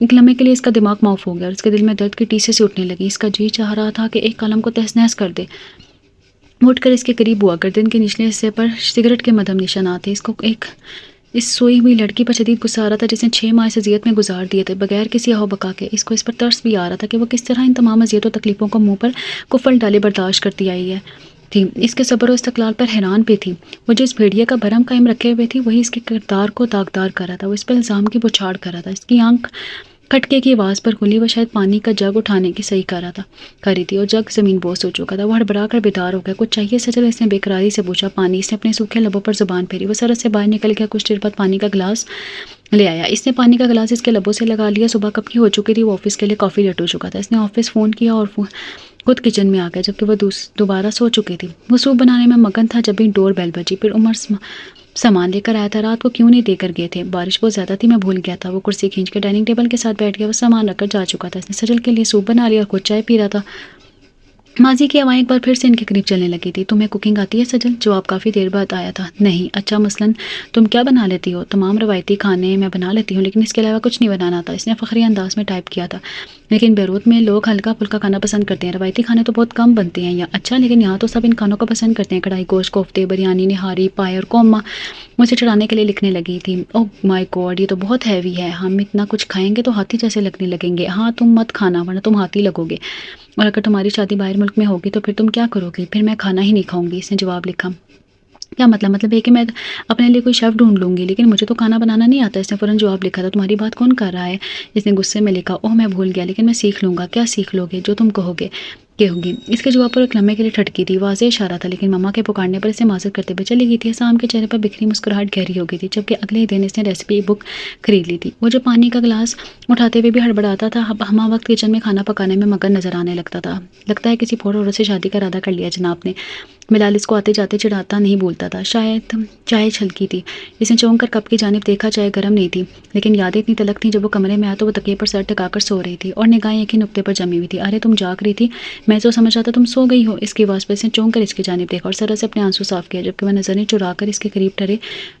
ایک لمحے کے لیے اس کا دماغ معاف ہو گیا اور اس کے دل میں درد کی ٹیسے سے اٹھنے لگی. اس کا جی چاہ رہا تھا کہ ایک کلم کو تہس نہس کر دے. اٹھ کر اس کے قریب ہوا کر دن کے نچلے حصے پر سگریٹ کے مدھم نشانات تھے. اس سوئی ہوئی لڑکی پر شدید غصہ آ رہا تھا جس نے 6 ماہ اس اذیت میں گزار دیے تھے بغیر کسی آہو بکا کے. اس پر ترس بھی آ رہا تھا کہ وہ کس طرح ان تمام اذیت و تکلیفوں کو منہ پر کفل ڈالے برداشت کرتی آئی ہے تھی. اس کے صبر و استقلال پر حیران بھی تھی. وہ جو اس بھیڑیا کا بھرم قائم رکھے ہوئے تھی وہی اس کے کردار کو داغدار کر رہا تھا. وہ اس پر الزام کی بچھاڑ کر رہا تھا. اس کی آنکھ کھٹکے کی آواز پر کھلی. وہ شاید پانی کا جگ اٹھانے کی صحیح کر رہی تھی اور جگ زمین بوس ہو چکا تھا. وہ ہڑبڑا کر بیدار ہو گیا. کچھ چاہیے سجل؟ اس نے بے قراری سے پوچھا. پانی. اس نے اپنے سوکھے لبوں پر زبان پھیری. وہ سرحد سے باہر نکل گیا. کچھ دیر بعد پانی کا گلاس لے آیا. اس نے پانی کا گلاس اس کے لبوں سے لگا لیا. صبح کب کی ہو چکی تھی. وہ آفس کے لیے کافی لیٹ ہو چکا تھا. اس نے آفس فون کیا اور خود کچن میں آ گیا جبکہ وہ دوبارہ سو چکی تھی. وہ سوپ بنانے میں مگن تھا جب بھی ڈور بیل بجی. پھر عمر سامان لے کر آیا تھا. رات کو کیوں نہیں دے کر گئے تھے؟ بارش بہت زیادہ تھی. میں بھول گیا تھا. وہ کرسی کھینچ کر ڈائننگ ٹیبل کے ساتھ بیٹھ گیا. وہ سامان رکھ کر جا چکا تھا. اس نے سجل کے لیے سوپ بنا لیا اور خود چائے پی رہا تھا. ماضی کی ہوائیں ایک بار پھر سے ان کے قریب چلنے لگی تھی. تمہیں کوکنگ آتی ہے سجل؟ جواب کافی دیر بعد آیا تھا. نہیں. اچھا مثلاً تم کیا بنا لیتی ہو؟ تمام روایتی کھانے میں بنا لیتی ہوں لیکن اس کے علاوہ کچھ نہیں بنانا تھا. اس نے فخری انداز میں ٹائپ کیا تھا. لیکن بیروت میں لوگ ہلکا پھلکا کھانا پسند کرتے ہیں. روایتی کھانے تو بہت کم بنتے ہیں. اچھا لیکن یہاں تو سب ان کھانوں کو پسند کرتے ہیں. کڑھائی گوشت، کوفتے، بریانی، نہاری، پائے اور قورمہ. مجھے چڑھانے کے لیے لکھنے لگی تھی. اوہ مائی گاڈ، یہ تو بہت ہیوی ہے. ہم اتنا کچھ کھائیں گے تو ہاتھی جیسے لگنے لگیں گے. ہاں تم مت کھانا ورنہ تم ہاتھی لگو گے. اور اگر تمہاری شادی باہر ملک میں ہوگی تو پھر تم کیا کرو گی؟ پھر میں کھانا ہی نہیں کھاؤں گی. اس نے جواب لکھا. کیا مطلب ہے کہ میں اپنے لیے کوئی شیف ڈھونڈ لوں گی لیکن مجھے تو کھانا بنانا نہیں آتا. اس نے فوراً جواب لکھا تھا. تمہاری بات کون کر رہا ہے؟ اس نے غصے میں لکھا. اوہ میں بھول گیا لیکن میں سیکھ لوں گا. کیا سیکھ لو گے؟ جو تم کہوگی. اس کے جواب پر ایک لمحے کے لیے ٹھٹکی تھی. واضح اشارہ تھا لیکن مما کے پکارنے پر اسے معذرت کرتے ہوئے چلی گئی تھی. سام کے چہرے پر بکھری مسکراہٹ گہری ہو گئی تھی جبکہ اگلے ہی دن اس نے ریسیپی بک خرید لی تھی. وہ جو پانی کا گلاس اٹھاتے ہوئے بھی ہڑبڑاتا تھا ہمہ وقت کچن میں کھانا پکانے میں مگن نظر آنے لگتا تھا. لگتا ہے کسی پھوڑ عورت سے شادی کا ارادہ کر لیا جناب نے. بلال اس کو آتے جاتے چڑھاتا نہیں بولتا تھا. شاید چائے چھلکی تھی. اس نے چونک کر کپ کی جانب دیکھا. چائے گرم نہیں تھی لیکن یادیں اتنی تلخ تھیں. جب وہ کمرے میں آیا تو وہ تکیے پر سر ٹکا کر سو رہی تھی اور نگاہیں ایک ہی نقطے پر جمی ہوئی تھی. ارے تم جاگ رہی تھی؟ میں تو سمجھ رہا تھا تم سو گئی ہو. اس کی آواز پر اس نے چونک کر اس کی جانب دیکھا اور سر سے اپنے آنسو صاف کیا جبکہ وہ نظریں چرا کر اس کے قریب ٹھہرے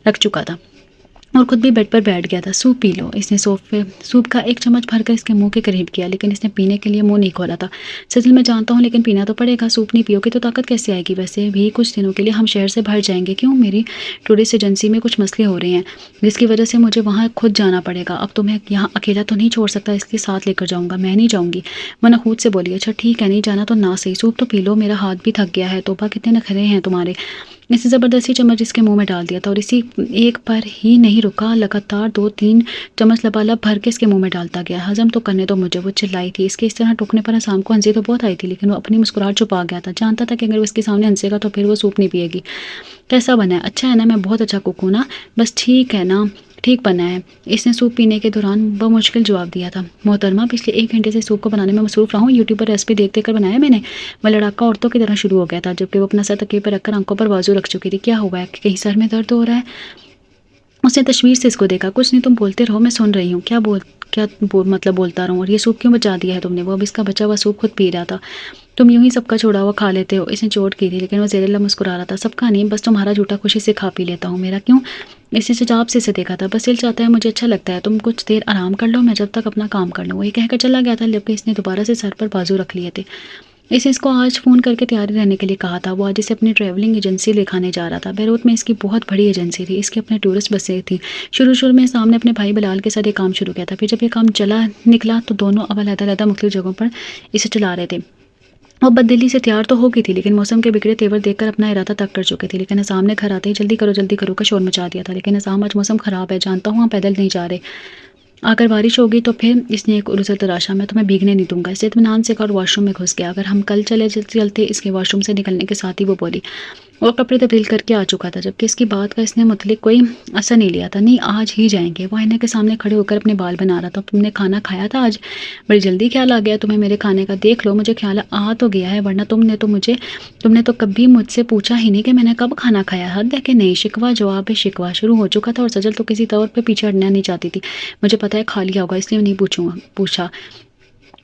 رکھ چکا تھا اور خود بھی بیڈ پر بیٹھ گیا تھا. سوپ پی لو. اس نے سوپ کا ایک چمچ بھر کر اس کے منہ کے قریب کیا لیکن اس نے پینے کے لیے منہ نہیں کھولا تھا. سجل میں جانتا ہوں لیکن پینا تو پڑے گا. سوپ نہیں پیو گے تو طاقت کیسے آئے گی؟ ویسے بھی کچھ دنوں کے لیے ہم شہر سے باہر جائیں گے. کیوں؟ میری ٹورسٹ ایجنسی میں کچھ مسئلے ہو رہے ہیں جس کی وجہ سے مجھے وہاں خود جانا پڑے گا. اب تمہیں یہاں اکیلا تو نہیں چھوڑ سکتا اس لیے ساتھ لے کر جاؤں گا. میں نہیں جاؤں گی. وہ نخوت سے بولی. اچھا ٹھیک ہے نہیں جانا تو نہ صحیح. سوپ تو پی لو. میرا ہاتھ بھی تھک گیا ہے. توبہ کتنے نخرے ہیں تمہارے. اس نے زبردستی چمچ اس کے منہ میں ڈال دیا تھا اور اسی ایک پر ہی نہیں رکا. لگاتار 2-3 چمچ لبالب بھر کے اس کے منہ میں ڈالتا گیا. ہضم تو کرنے دو مجھے. وہ چلائی تھی. اس کے اس طرح ٹوکنے پر حسام کو ہنسی تو بہت آئی تھی لیکن وہ اپنی مسکراہٹ چھپا گیا تھا. جانتا تھا کہ اگر وہ اس کے سامنے ہنسے گا تو پھر وہ سوپ نہیں پیے گی. کیسا بنا ہے؟ اچھا ہے نا؟ میں بہت اچھا کوک ہوں نا؟ بس ٹھیک ہے نا؟ ٹھیک بنا ہے. اس نے سوپ پینے کے دوران بمشکل جواب دیا تھا. محترمہ پچھلے 1 گھنٹے سے سوپ کو بنانے میں مصروف رہا ہوں. یوٹیوب پر ریسپی دیکھ دیکھ کر بنایا میں نے. وہ لڑاکا عورتوں کی طرح شروع ہو گیا تھا جبکہ وہ اپنا سر تکیے پر رکھ کر آنکھوں پر بازو رکھ چکی تھی. کیا ہوا ہے؟ کہیں سر میں درد ہو رہا ہے؟ اس نے تشویش سے اس کو دیکھا. کچھ نہیں تم بولتے رہو میں سن رہی ہوں. مطلب بولتا رہوں؟ اور یہ سوپ کیوں بچا دیا ہے تم نے؟ وہ اب اس کا بچا ہوا سوپ خود پی رہا تھا. تم یوں ہی سب کا چھوڑا ہوا کھا لیتے ہو. اس نے چوٹ کی تھی لیکن وہ زیر اللہ مسکرا رہا تھا. سب کا نہیں بس تمہارا جھوٹا خوشی سے کھا پی لیتا ہوں. میرا کیوں؟ اس نے چاپ سے اسے دیکھا تھا. بس دل چاہتا ہے مجھے اچھا لگتا ہے. تم کچھ دیر آرام کر لو میں جب تک اپنا کام کر لوں. وہ یہ کہہ کر چلا گیا تھا جبکہ اس نے دوبارہ سے سر پر بازو رکھ لیے تھے. اس کو آج فون کر کے تیاری رہنے کے لیے کہا تھا. وہ آج اسے اپنی ٹریولنگ ایجنسی دکھانے جا رہا تھا. بیروت میں اس کی بہت بڑی ایجنسی تھی. اس کے اپنے ٹورسٹ بسیں تھیں. شروع میں سامنے اپنے بھائی بلال کے ساتھ یہ کام شروع کیا تھا. پھر جب یہ کام چلا نکلا تو دونوں اب علیحدہ مختلف جگہوں پر اسے چلا رہے تھے. وہ بددلی سے تیار تو ہو گئی تھی لیکن موسم کے بگڑے تیور دیکھ کر اپنا ارادہ تک کر چکے تھے. لیکن نظام نے گھر آتے ہی جلدی کرو کا شور مچا دیا تھا. لیکن نظام آج موسم خراب ہے. جانتا ہوں ہم پیدل نہیں جا رہے. اگر بارش ہوگی تو پھر اس نے ایک عرض تراشا. میں تمہیں بھیگنے نہیں دوں گا. اس اطمینان سے اور واش روم میں گھس گیا. اگر ہم کل چلتے اس کے واش روم سے نکلنے کے ساتھ ہی وہ بولی. اور کپڑے تبدیل کر کے آ چکا تھا جبکہ اس کی بات کا اس نے متعلق کوئی اثر نہیں لیا تھا. نہیں آج ہی جائیں گے. وہ آئینے کے سامنے کھڑے ہو کر اپنے بال بنا رہا تھا. تم نے کھانا کھایا تھا آج؟ بڑی جلدی خیال آ گیا تمہیں میرے کھانے کا. دیکھ لو مجھے خیال آ تو گیا ہے ورنہ تم نے تو کبھی مجھ سے پوچھا ہی نہیں کہ میں نے کب کھانا کھایا. حد ہے کہ نہیں. شکوہ جواب ہے شکوہ شروع ہو چکا تھا اور سجل تو کسی طور پہ پیچھے ہٹنا نہیں چاہتی تھی. مجھے پتا ہے کھا لیا ہوگا اس لیے نہیں پوچھا.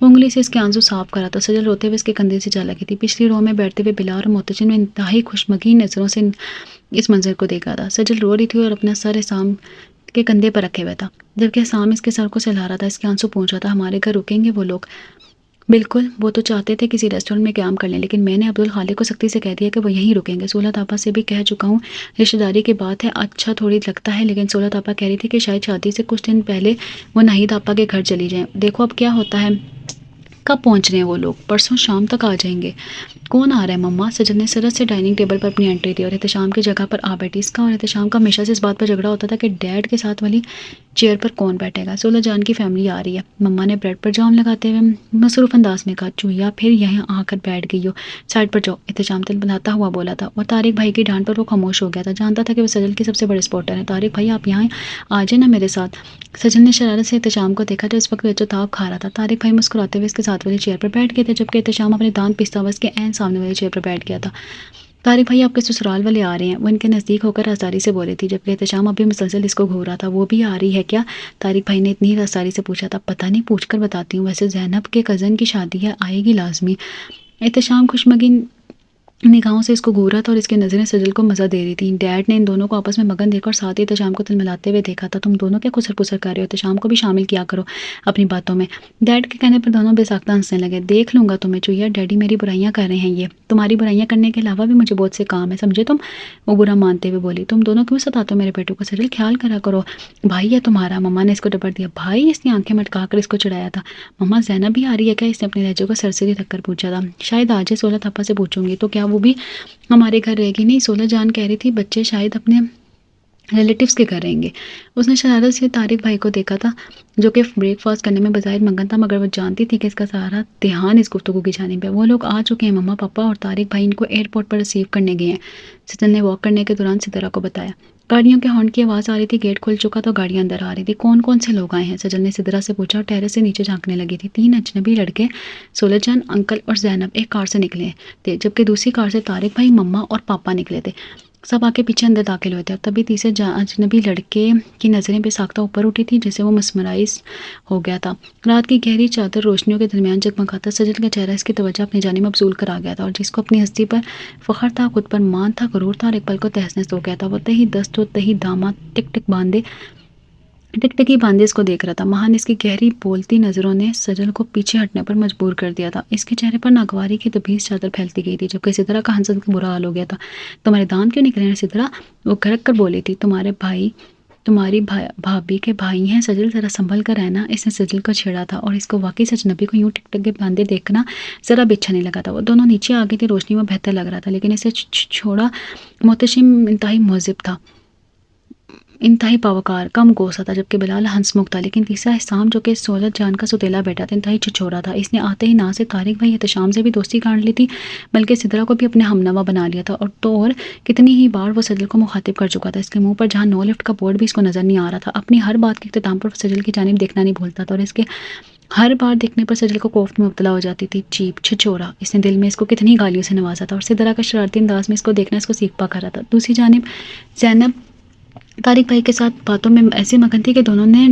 وہ انگلی سے اس کے آنسو صاف کرا تو سجل روتے ہوئے اس کے کندھے سے جا لگی تھی۔ پچھلی رو میں بیٹھتے ہوئے بلال اور محتشم نے انتہائی خوشمگین نظروں سے اس منظر کو دیکھا تھا۔ سجل رو رہی تھی اور اپنا سر حسام کے کندھے پر رکھے ہوا تھا، جبکہ حسام اس کے سر کو سہلا رہا تھا۔ اس کے آنسو پونچھ رہا تھا۔ ہمارے گھر رکیں گے وہ لوگ؟ بالکل، وہ تو چاہتے تھے کسی ریسٹورینٹ میں قیام کر لیں، لیکن میں نے عبدالخالق کو سختی سے کہہ دیا کہ وہ یہیں رکیں گے۔ سولہ آپا سے بھی کہہ چکا ہوں، رشتہ داری کی بات ہے، اچھا تھوڑی لگتا ہے، لیکن سولہ آپا کہہ رہی تھی کہ شاید شادی سے کچھ دن پہلے وہ ناہید آپا کے گھر چلی جائیں۔ دیکھو اب کیا ہوتا ہے۔ کب پہنچ رہے ہیں وہ لوگ؟ پرسوں شام تک آ جائیں گے۔ کون آ رہا ہے مما؟ سجل نے سرت سے ڈائننگ ٹیبل پر اپنی انٹری دی اور احتشام کی جگہ پر آ بیٹھی۔ اس کا اور احتشام کا ہمیشہ سے اس بات پر جھگڑا ہوتا تھا کہ ڈیڈ کے ساتھ والی چیئر پر کون بیٹھے گا۔ سولہ جان کی فیملی آ رہی ہے، مما نے بریڈ پر جام لگاتے ہوئے مصروف انداز میں کہا۔ چوہیا پھر یہاں آ کر بیٹھ گئی ہو، سائڈ پر جاؤ، احتشام تل بناتا ہوا بولا تھا، اور طارق بھائی کی ڈانٹ پر وہ خاموش ہو گیا تھا۔ جانتا تھا کہ وہ سجل کی سب سے بڑے سپورٹر ہیں۔ طارق بھائی آپ یہاں آ جائیں نا میرے ساتھ۔ سجل نے شرارت سے احتشام کو دیکھا جو اس وقت تاب کھا رہا تھا۔ طارق بھائی مسکراتے ہوئے اس کے ساتھ والی چیئر پر بیٹھ گئے تھے، جبکہ احتشام اپنے دانت پیستا ہوا اس کے عین سامنے والی چیئر پر بیٹھ گیا تھا۔ طارق بھائی آپ کے سسرال والے آ رہے ہیں، وہ ان کے نزدیک ہو کر رازداری سے بولی تھی، جبکہ احتشام ابھی مسلسل اس کو گھور رہا تھا۔ وہ بھی آ رہی ہے کیا؟ طارق بھائی نے اتنی رازداری سے پوچھا تھا۔ پتہ نہیں، پوچھ کر بتاتی ہوں، ویسے زینب کے کزن کی شادی ہے، آئے گی لازمی۔ احتشام خوشمگین نگاہوں سے اس کو گھورا تھا اور اس کی نظریں سجل کو مزہ دے رہی تھیں۔ ڈیڈ نے ان دونوں کو آپس میں مگن دیکھا اور ساتھ ہی احتشام کو تلملاتے ہوئے دیکھا تھا۔ تم دونوں کیا کسر پسر کر رہے ہو؟ احتشام کو بھی شامل کیا کرو اپنی باتوں میں۔ ڈیڈ کے کہنے پر دونوں بے ساختہ ہنسنے لگے۔ دیکھ لوں گا تمہیں چوہیا، ڈیڈی میری برائیاں کر رہے ہیں، یہ تمہاری برائیاں کرنے کے علاوہ بھی مجھے بہت سے کام ہے، سمجھے تم؟ وہ برا مانتے ہوئے بولی۔ تم دونوں کیوں ستاتے ہو میرے بیٹوں کو؟ سجل خیال کرا کرو، بھائی ہے تمہارا۔ مما نے اس کو ڈپٹ دیا۔ بھائی؟ اس نے آنکھیں مٹکا کر اس کو چڑھایا تھا۔ مما زینب بھی آ رہی ہے کیا؟ اس نے اپنے لہجے کو سرسری رکھ کر پوچھا تھا۔ شاید آج ہی سولہ تھپا سے پوچھوں گی، تو کیا وہ بھی ہمارے گھر رہے گی؟ نہیں، سولہ جان کہہ رہی تھی بچے شاید اپنے ریلیٹیوز کے گھر رہیں گے۔ اس نے شرارت سے طارق بھائی کو دیکھا تھا جو کہ بریک فاسٹ کرنے میں بظاہر مگن تھا، مگر وہ جانتی تھی کہ اس کا سارا دھیان اس گفتگو کی جانب ہے۔ وہ لوگ آ چکے ہیں مما، پاپا اور طارق بھائی ان کو ایئرپورٹ پر ریسیو کرنے گئے ہیں، سجل نے واک کرنے کے دوران سدرا کو بتایا۔ گاڑیوں کے ہارن کی آواز آ رہی تھی، گیٹ کھل چکا تو گاڑیاں اندر آ رہی تھی۔ کون کون سے لوگ آئے ہیں؟ سجل نے سدرا سے پوچھا اور ٹیرس سے نیچے جھانکنے لگی تھی۔ 3 اجنبی لڑکے، سولہ جان، انکل اور زینب ایک کار سے نکلے تھے، جبکہ دوسری کار سے طارق بھائی، مما اور پاپا نکلے تھے۔ سب آ کے پیچھے اندر داخل ہوئے تھے اور تبھی تیسرے اجنبی لڑکے کی نظریں بے ساختہ اوپر اٹھی تھی، جیسے وہ مسمرائز ہو گیا تھا۔ رات کی گہری چادر روشنیوں کے درمیان جگمگاتا سجل کا چہرہ اس کی توجہ اپنی جانب مبذول کر آ گیا تھا، اور جس کو اپنی ہستی پر فخر تھا، خود پر مان تھا، غرور تھا، اور ایک پل کو تہس نہس ہو گیا تھا۔ وہ تہی دست و تہی داماد ٹکٹکی باندھے اس کو دیکھ رہا تھا۔ مہان اس کی گہری بولتی نظروں نے سجل کو پیچھے ہٹنے پر مجبور کر دیا تھا۔ اس کے چہرے پر ناگواری کی تبیز چادر پھیلتی گئی تھی، جبکہ سدرا کا ہنس کا برا حال ہو گیا تھا۔ تمہارے دانت کیوں نکلے ہیں سدرا؟ وہ گھرک کر بولی تھی۔ تمہارے بھائی تمہاری بھابھی کے بھائی ہیں سجل، ذرا سنبھل کر رہنا۔ اس نے سجل کو چھیڑا تھا، اور اس کو واقعی اجنبی کو یوں ٹکٹک کے باندھے دیکھنا ذرا بھی اچھا نہیں لگا تھا۔ وہ دونوں نیچے آ گئی تھی، روشنی میں بہتر لگ رہا تھا، لیکن اسے چھوڑا محتشم انتہائی مہذب تھا، انتہائی پاوکار، کم گوسا تھا، جبکہ بلال ہنسمکھ تھا۔ لیکن تیسرا حسام جو کہ سولہ جان کا سوتیلا بیٹا تھا، انتہائی چھچورا تھا۔ اس نے آتے ہی نہ سے طارق بھائی احتشام سے بھی دوستی کاٹ لی تھی، بلکہ سدرا کو بھی اپنے ہمنوا بنا لیا تھا، اور کتنی ہی بار وہ سجل کو مخاطب کر چکا تھا۔ اس کے منہ پر جہاں نو لفٹ کا بورڈ بھی اس کو نظر نہیں آ رہا تھا، اپنی ہر بات کے اختتام پر سجل کی جانب دیکھنا نہیں بھولتا تھا، اور اس کے ہر بار دیکھنے پر سجل کو کوفت میں مبتلا ہو جاتی تھی۔ چیپ، چھچورا، اس نے دل میں اس کو کتنی گالیوں سے نوازا تھا، اور سدرا کا شرارتی انداز میں اس کو دیکھنا اس کو سیکھ پا کر رہا تھا۔ دوسری جانب زینب طارق بھائی کے ساتھ باتوں میں ایسی مگن تھی کہ دونوں نے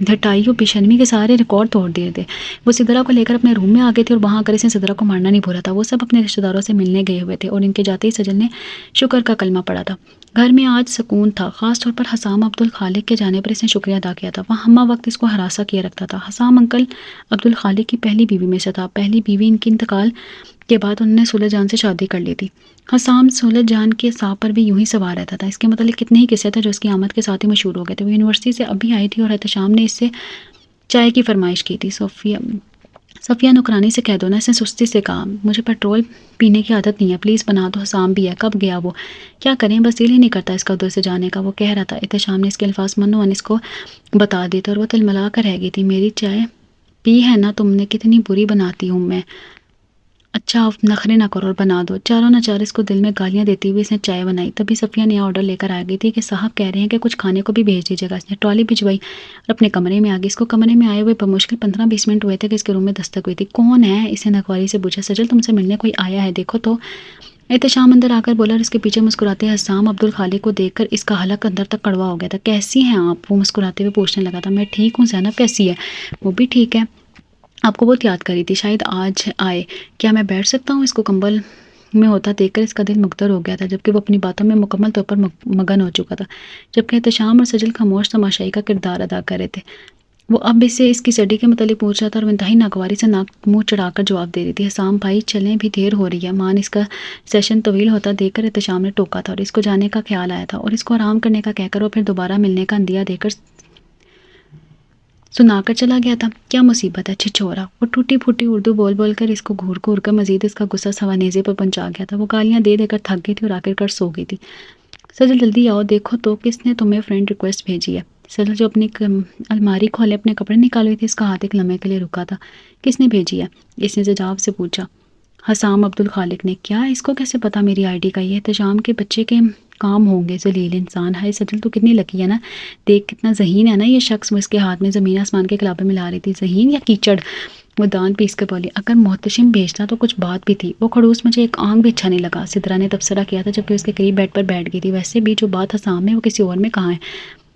دھٹائی اور بے شرمی کے سارے ریکارڈ توڑ دیے تھے۔ وہ سدرا کو لے کر اپنے روم میں آ گئے تھے، اور وہاں آ کر اس نے سدرا کو مارنا نہیں بھولا تھا۔ وہ سب اپنے رشتہ داروں سے ملنے گئے ہوئے تھے، اور ان کے جاتے ہی سجل نے شکر کا کلمہ پڑھا تھا۔ گھر میں آج سکون تھا، خاص طور پر حسام عبدالخالق کے جانے پر اس نے شکریہ ادا کیا تھا۔ وہ ہمہ وقت اس کو ہراساں کیے رکھتا تھا۔ حسام انکل عبدالخالق کی پہلی بیوی میں سے تھا۔ پہلی بیوی ان کی انتقال کے بعد انہوں نے سولہ جان سے شادی کر لی تھی۔ حسام سولہ جان کے ساتھ پر بھی یوں ہی سوار رہتا تھا۔ اس کے متعلق کتنے ہی قصے تھے جو اس کی آمد کے ساتھ ہی مشہور ہو گئے تھے۔ وہ یونیورسٹی سے ابھی آئی تھی اور احتشام نے اس سے چائے کی فرمائش کی تھی۔ صفیہ نکرانی سے کہہ دو نا، اس نے سستی سے کہا۔ مجھے پیٹرول پینے کی عادت نہیں ہے، پلیز بنا دو۔ حسام بھی ہے، کب گیا وہ؟ کیا کریں، بس دل ہی نہیں کرتا اس کا ادھر سے جانے کا، وہ کہہ رہا تھا۔ احتشام نے اس کے الفاظ منو اس کو بتا دی تھے، اور وہ تلملا کر رہ گئی تھی۔ میری چائے پی ہے نا تم نے؟ کتنی بری بناتی ہوں میں۔ اچھا آپ نخرے نہ کرو اور بنا دو۔ چاروں نہ چار اس کو دل میں گالیاں دیتی ہوئی اس نے چائے بنائی۔ تبھی صفیہ نیا آرڈر لے کر آ گئی تھی کہ صاحب کہہ رہے ہیں کہ کچھ کھانے کو بھی بھیج دیجیے گا۔ اس نے ٹرالی بھجوائی اور اپنے کمرے میں آ گئی۔ اس کو کمرے میں آئے ہوئے بمشکل 15-20 منٹ ہوئے تھے کہ اس کے روم میں دستک ہوئی تھی۔ کون ہے؟ اس نے نگواری سے پوچھا۔ سجل تم سے ملنے کوئی آیا ہے، دیکھو تو۔ احتشام اندر آ کر بولا، اور اس کے پیچھے مسکراتے حسام عبدالخالق کو دیکھ کر اس کا حلق اندر تک کڑوا ہو گیا تھا۔ کیسی ہیں آپ؟ وہ مسکراتے ہوئے پوچھنے لگا تھا۔ میں ٹھیک ہوں، زینب کیسی ہے؟ وہ بھی ٹھیک ہے۔ آپ کو بہت یاد کری تھی، شاید آج آئے، کیا میں بیٹھ سکتا ہوں؟ اس کو کمبل میں ہوتا دیکھ کر اس کا دل مگدر ہو گیا تھا، جبکہ وہ اپنی باتوں میں مکمل طور پر مگن ہو چکا تھا، جبکہ احتشام اور سجل خاموش تماشائی کا کردار ادا کر رہے تھے۔ وہ اب اسے اس کی اسٹڈی کے متعلق پوچھ رہا تھا اور وہ انتہائی ناگواری سے ناک منہ چڑھا کر جواب دے رہی تھی۔ حسام بھائی چلیں، بھی دیر ہو رہی ہے۔ ماں نے اس کا سیشن طویل ہوتا دیکھ کر احتشام نے ٹوکا تھا اور اس کو جانے کا خیال آیا تھا اور اس کو آرام کرنے کا کہہ کر وہ پھر دوبارہ ملنے کا اندیہ دے کر سنا کر چلا گیا تھا۔ کیا مصیبت ہے چھچورا؟ وہ ٹوٹی پھوٹی اردو بول بول کر اس کو گھور گھور کر مزید اس کا غصہ سوانیزے پر پہنچا گیا تھا۔ وہ گالیاں دے دے کر تھک گئی تھی اور آخر کر سو گئی تھی۔ سجل جلدی آؤ، دیکھو تو کس نے تمہیں فرینڈ ریکویسٹ بھیجی ہے۔ سجل جو اپنی الماری کھولے اپنے کپڑے نکالے تھے، اس کا ہاتھ ایک لمحے کے لیے رکا تھا۔ کس نے بھیجی ہے؟ اس نے زجاج سے پوچھا۔ حسام عبدالخالق نے۔ کیا اس کو کیسے پتا میری آئی ڈی کا؟ یہ احتشام کے بچے کے کام ہوں گے، ذلیل انسان ہے۔ سجل تو کتنی لکی ہے نا، دیکھ کتنا ذہین ہے نا یہ شخص۔ وہ اس کے ہاتھ میں زمین آسمان کے خلابے ملا رہی تھی۔ ذہین یا کیچڑ؟ وہ دان پیس کے بولی۔ اگر محتشم بھیجتا تو کچھ بات بھی تھی۔ وہ خڑوس مجھے ایک آنکھ بھی اچھا نہیں لگا، سدرا نے تبصرہ کیا تھا جبکہ اس کے قریب بیڈ پر بیٹھ گئی تھی۔ ویسے بھی جو بات حسام میں وہ کسی اور میں کہاں ہے؟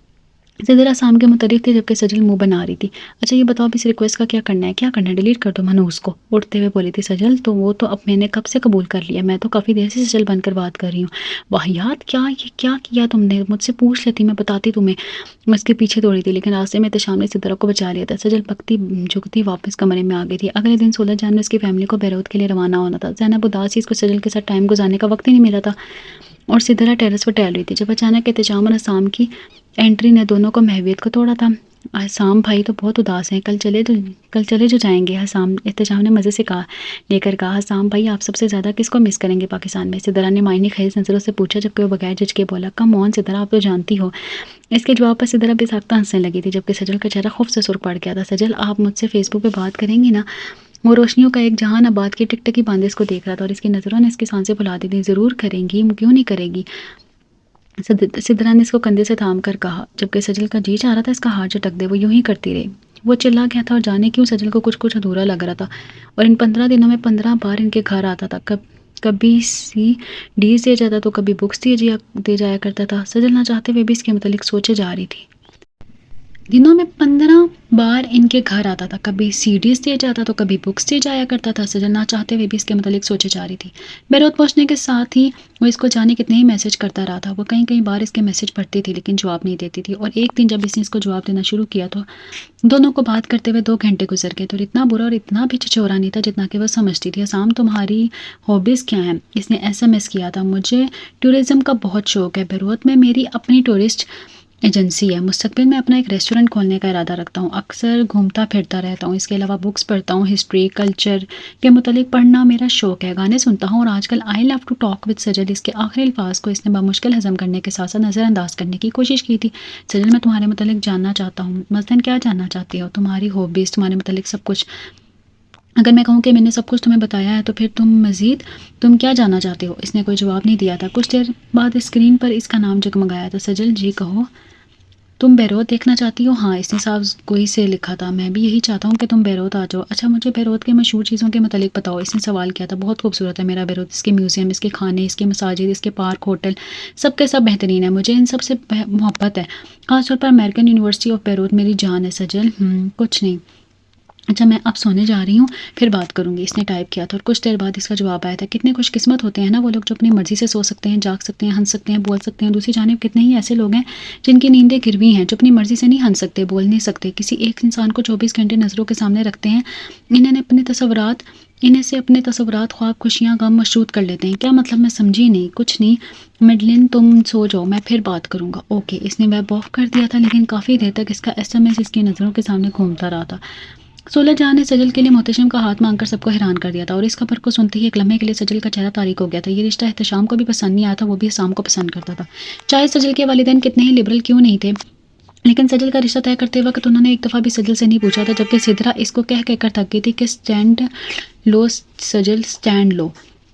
سدرا حسام کے متعلق تھی جبکہ سجل منہ بنا رہی تھی۔ اچھا یہ بتاؤ اب اس ریکویسٹ کا کیا کرنا ہے؟ کیا کرنا ہے؟ ڈیلیٹ کر دو منوس کو، اٹھتے ہوئے بولی تھی سجل۔ تو وہ تو اب میں نے کب سے قبول کر لیا، میں تو کافی دیر سے سجل بن کر بات کر رہی ہوں۔ واہیات! کیا یہ کیا کیا تم نے؟ مجھ سے پوچھ لیتی، میں بتاتی تمہیں۔ میں اس کے پیچھے دوڑی تھی لیکن راستے میں احتشام نے سدرا کو بچا لیا تھا۔ سجل بکتی جھکتی واپس کمرے میں آ گئی تھی۔ اگلے دن سولہ جان میں اس کی فیملی کو بیروت کے لیے روانہ ہونا تھا۔ زینب اداس ہی، اس کو سجل کے ساتھ ٹائم گزارنے کا وقت ہی نہیں ملا تھا اور سدرا ٹیرس پر ٹہل رہی تھی جب اچانک احتشام اور حسام کی انٹری نے دونوں کو محویت کو توڑا تھا۔ حسام بھائی تو بہت اداس ہیں، کل چلے جو جائیں گے۔ احتشام نے مزے سے لے کر کہا۔ حسام بھائی آپ سب سے زیادہ کس کو مس کریں گے پاکستان میں؟ سدرا نے معنی خیز نظروں سے پوچھا جبکہ وہ بغیر جھجکے بولا۔ کم آن سدرا، آپ تو جانتی ہو۔ اس کے جواب پر سدرا بے ساختہ ہنسنے لگی تھی جبکہ سجل کا چہرہ خوف سے سرخ پڑ گیا تھا۔ سجل آپ مجھ سے فیس بک پہ بات کریں گی نا؟ وہ روشنیوں کا ایک جہان آباد کی ٹک ٹکی باندھے اس کو دیکھ رہا تھا اور اس کی نظروں نے اس کی سانسیں بھلا دی تھی۔ ضرور کریں گی، کیوں نہیں کرے گی؟ سدرا نے اس کو کندھے سے تھام کر کہا جبکہ سجل کا جی چاہ رہا تھا اس کا ہاتھ جھٹک دے۔ وہ یوں ہی کرتی رہی۔ وہ چلا گیا تھا اور جانے کیوں سجل کو کچھ ادھورا لگ رہا تھا اور ان 15 دنوں میں 15 بار ان کے گھر آتا تھا۔ کبھی سی ڈیز دے جاتا تو کبھی بکس دے جایا کرتا تھا۔ سجل نہ چاہتے ہوئے بھی اس کے متعلق سوچے جا رہی تھی۔ دنوں میں 15 بار ان کے گھر آتا تھا، کبھی سیڈیز دے جاتا تو کبھی بکس دے جایا کرتا تھا۔ سجل نہ چاہتے ہوئے بھی اس کے متعلق سوچے جا رہی تھی۔ بیروت پہنچنے کے ساتھ ہی وہ اس کو جانے کتنے ہی میسج کرتا رہا تھا۔ وہ کئی بار اس کے میسج پڑھتی تھی لیکن جواب نہیں دیتی تھی اور ایک دن جب اس نے اس کو جواب دینا شروع کیا تو دونوں کو بات کرتے ہوئے 2 گھنٹے گزر گئے۔ تو اتنا برا اور اتنا بھی چچورا نہیں تھا جتنا کہ وہ سمجھتی تھی۔ حسام تمہاری ہابیز کیا ہیں؟ اس نے SMS کیا تھا۔ مجھے ٹورزم کا بہت شوق ہے، بیروت میں میری اپنی ٹورسٹ ایجنسی ہے، مستقبل میں اپنا ایک ریسٹورنٹ کھولنے کا ارادہ رکھتا ہوں، اکثر گھومتا پھرتا رہتا ہوں، اس کے علاوہ بکس پڑھتا ہوں، ہسٹری کلچر کے متعلق پڑھنا میرا شوق ہے، گانے سنتا ہوں اور آج کل آئی لو ٹو ٹاک وتھ سجل، اس کے آخری الفاظ کو اس نے بمشکل ہضم کرنے کے ساتھ ساتھ نظر انداز کرنے کی کوشش کی تھی۔ سجل میں تمہارے متعلق جاننا چاہتا ہوں۔ مثلاً کیا جاننا چاہتی ہو؟ تمہاری ہابیز، تمہارے متعلق سب کچھ۔ اگر میں کہوں کہ میں نے سب کچھ تمہیں بتایا ہے تو پھر تم کیا جاننا چاہتے ہو؟ اس نے کوئی جواب نہیں دیا تھا۔ کچھ دیر بعد اسکرین پر اس کا نام جگمگایا تھا۔ سجل جی کہو، تم بیروت دیکھنا چاہتی ہو؟ ہاں، اس نے صاف گوئی سے لکھا تھا۔ میں بھی یہی چاہتا ہوں کہ تم بیروت آ جاؤ۔ اچھا مجھے بیروت کے مشہور چیزوں کے متعلق بتاؤ، اس نے سوال کیا تھا۔ بہت خوبصورت ہے میرا بیروت، اس کے میوزیم، اس کے کھانے، اس کے مساجد، اس کے پارک، ہوٹل، سب کے سب بہترین ہے، مجھے ان سب سے محبت ہے، خاص طور پر امریکن یونیورسٹی آف بیروت میری جان ہے۔ سجل کچھ نہیں، اچھا میں اب سونے جا رہی ہوں، پھر بات کروں گی، اس نے ٹائپ کیا تھا اور کچھ دیر بعد اس کا جواب آیا تھا۔ کتنے خوش قسمت ہوتے ہیں نا وہ لوگ جو اپنی مرضی سے سو سکتے ہیں، جاگ سکتے ہیں، ہنس سکتے ہیں، بول سکتے ہیں۔ دوسری جانب کتنے ہی ایسے لوگ ہیں جن کی نیندیں گروی ہیں، جو اپنی مرضی سے نہیں ہنس سکتے، بول نہیں سکتے، کسی ایک انسان کو 24 گھنٹے نظروں کے سامنے رکھتے ہیں، انہیں سے اپنے تصورات، خواب، خوشیاں، غم مشروط کر لیتے ہیں۔ کیا مطلب؟ میں سمجھی نہیں۔ کچھ نہیں میڈلن، تم سو جاؤ، میں پھر بات کروں گا۔ اوکے۔ اس نے ویب آف کر دیا تھا لیکن کافی دیر تک اس کا SMS اس کی نظروں کے سامنے گھومتا رہا تھا۔ سولہ جہاں نے سجل کے لیے محتشم کا ہاتھ مانگ کر سب کو حیران کر دیا تھا اور اس خبر کو سنتے ہی ایک لمحے کے لیے سجل کا چہرہ تاریک ہو گیا تھا۔ یہ رشتہ احتشام کو بھی پسند نہیں آیا تھا، وہ بھی حسام کو پسند کرتا تھا، چاہے سجل کے والدین کتنے ہی لبرل کیوں نہیں تھے۔ لیکن سجل کا رشتہ طے کرتے وقت انہوں نے ایک دفعہ بھی سجل سے نہیں پوچھا تھا، جبکہ سدرا اس کو کہہ کر تھک گئی تھی کہ سٹینڈ لو سجل، سٹینڈ لو۔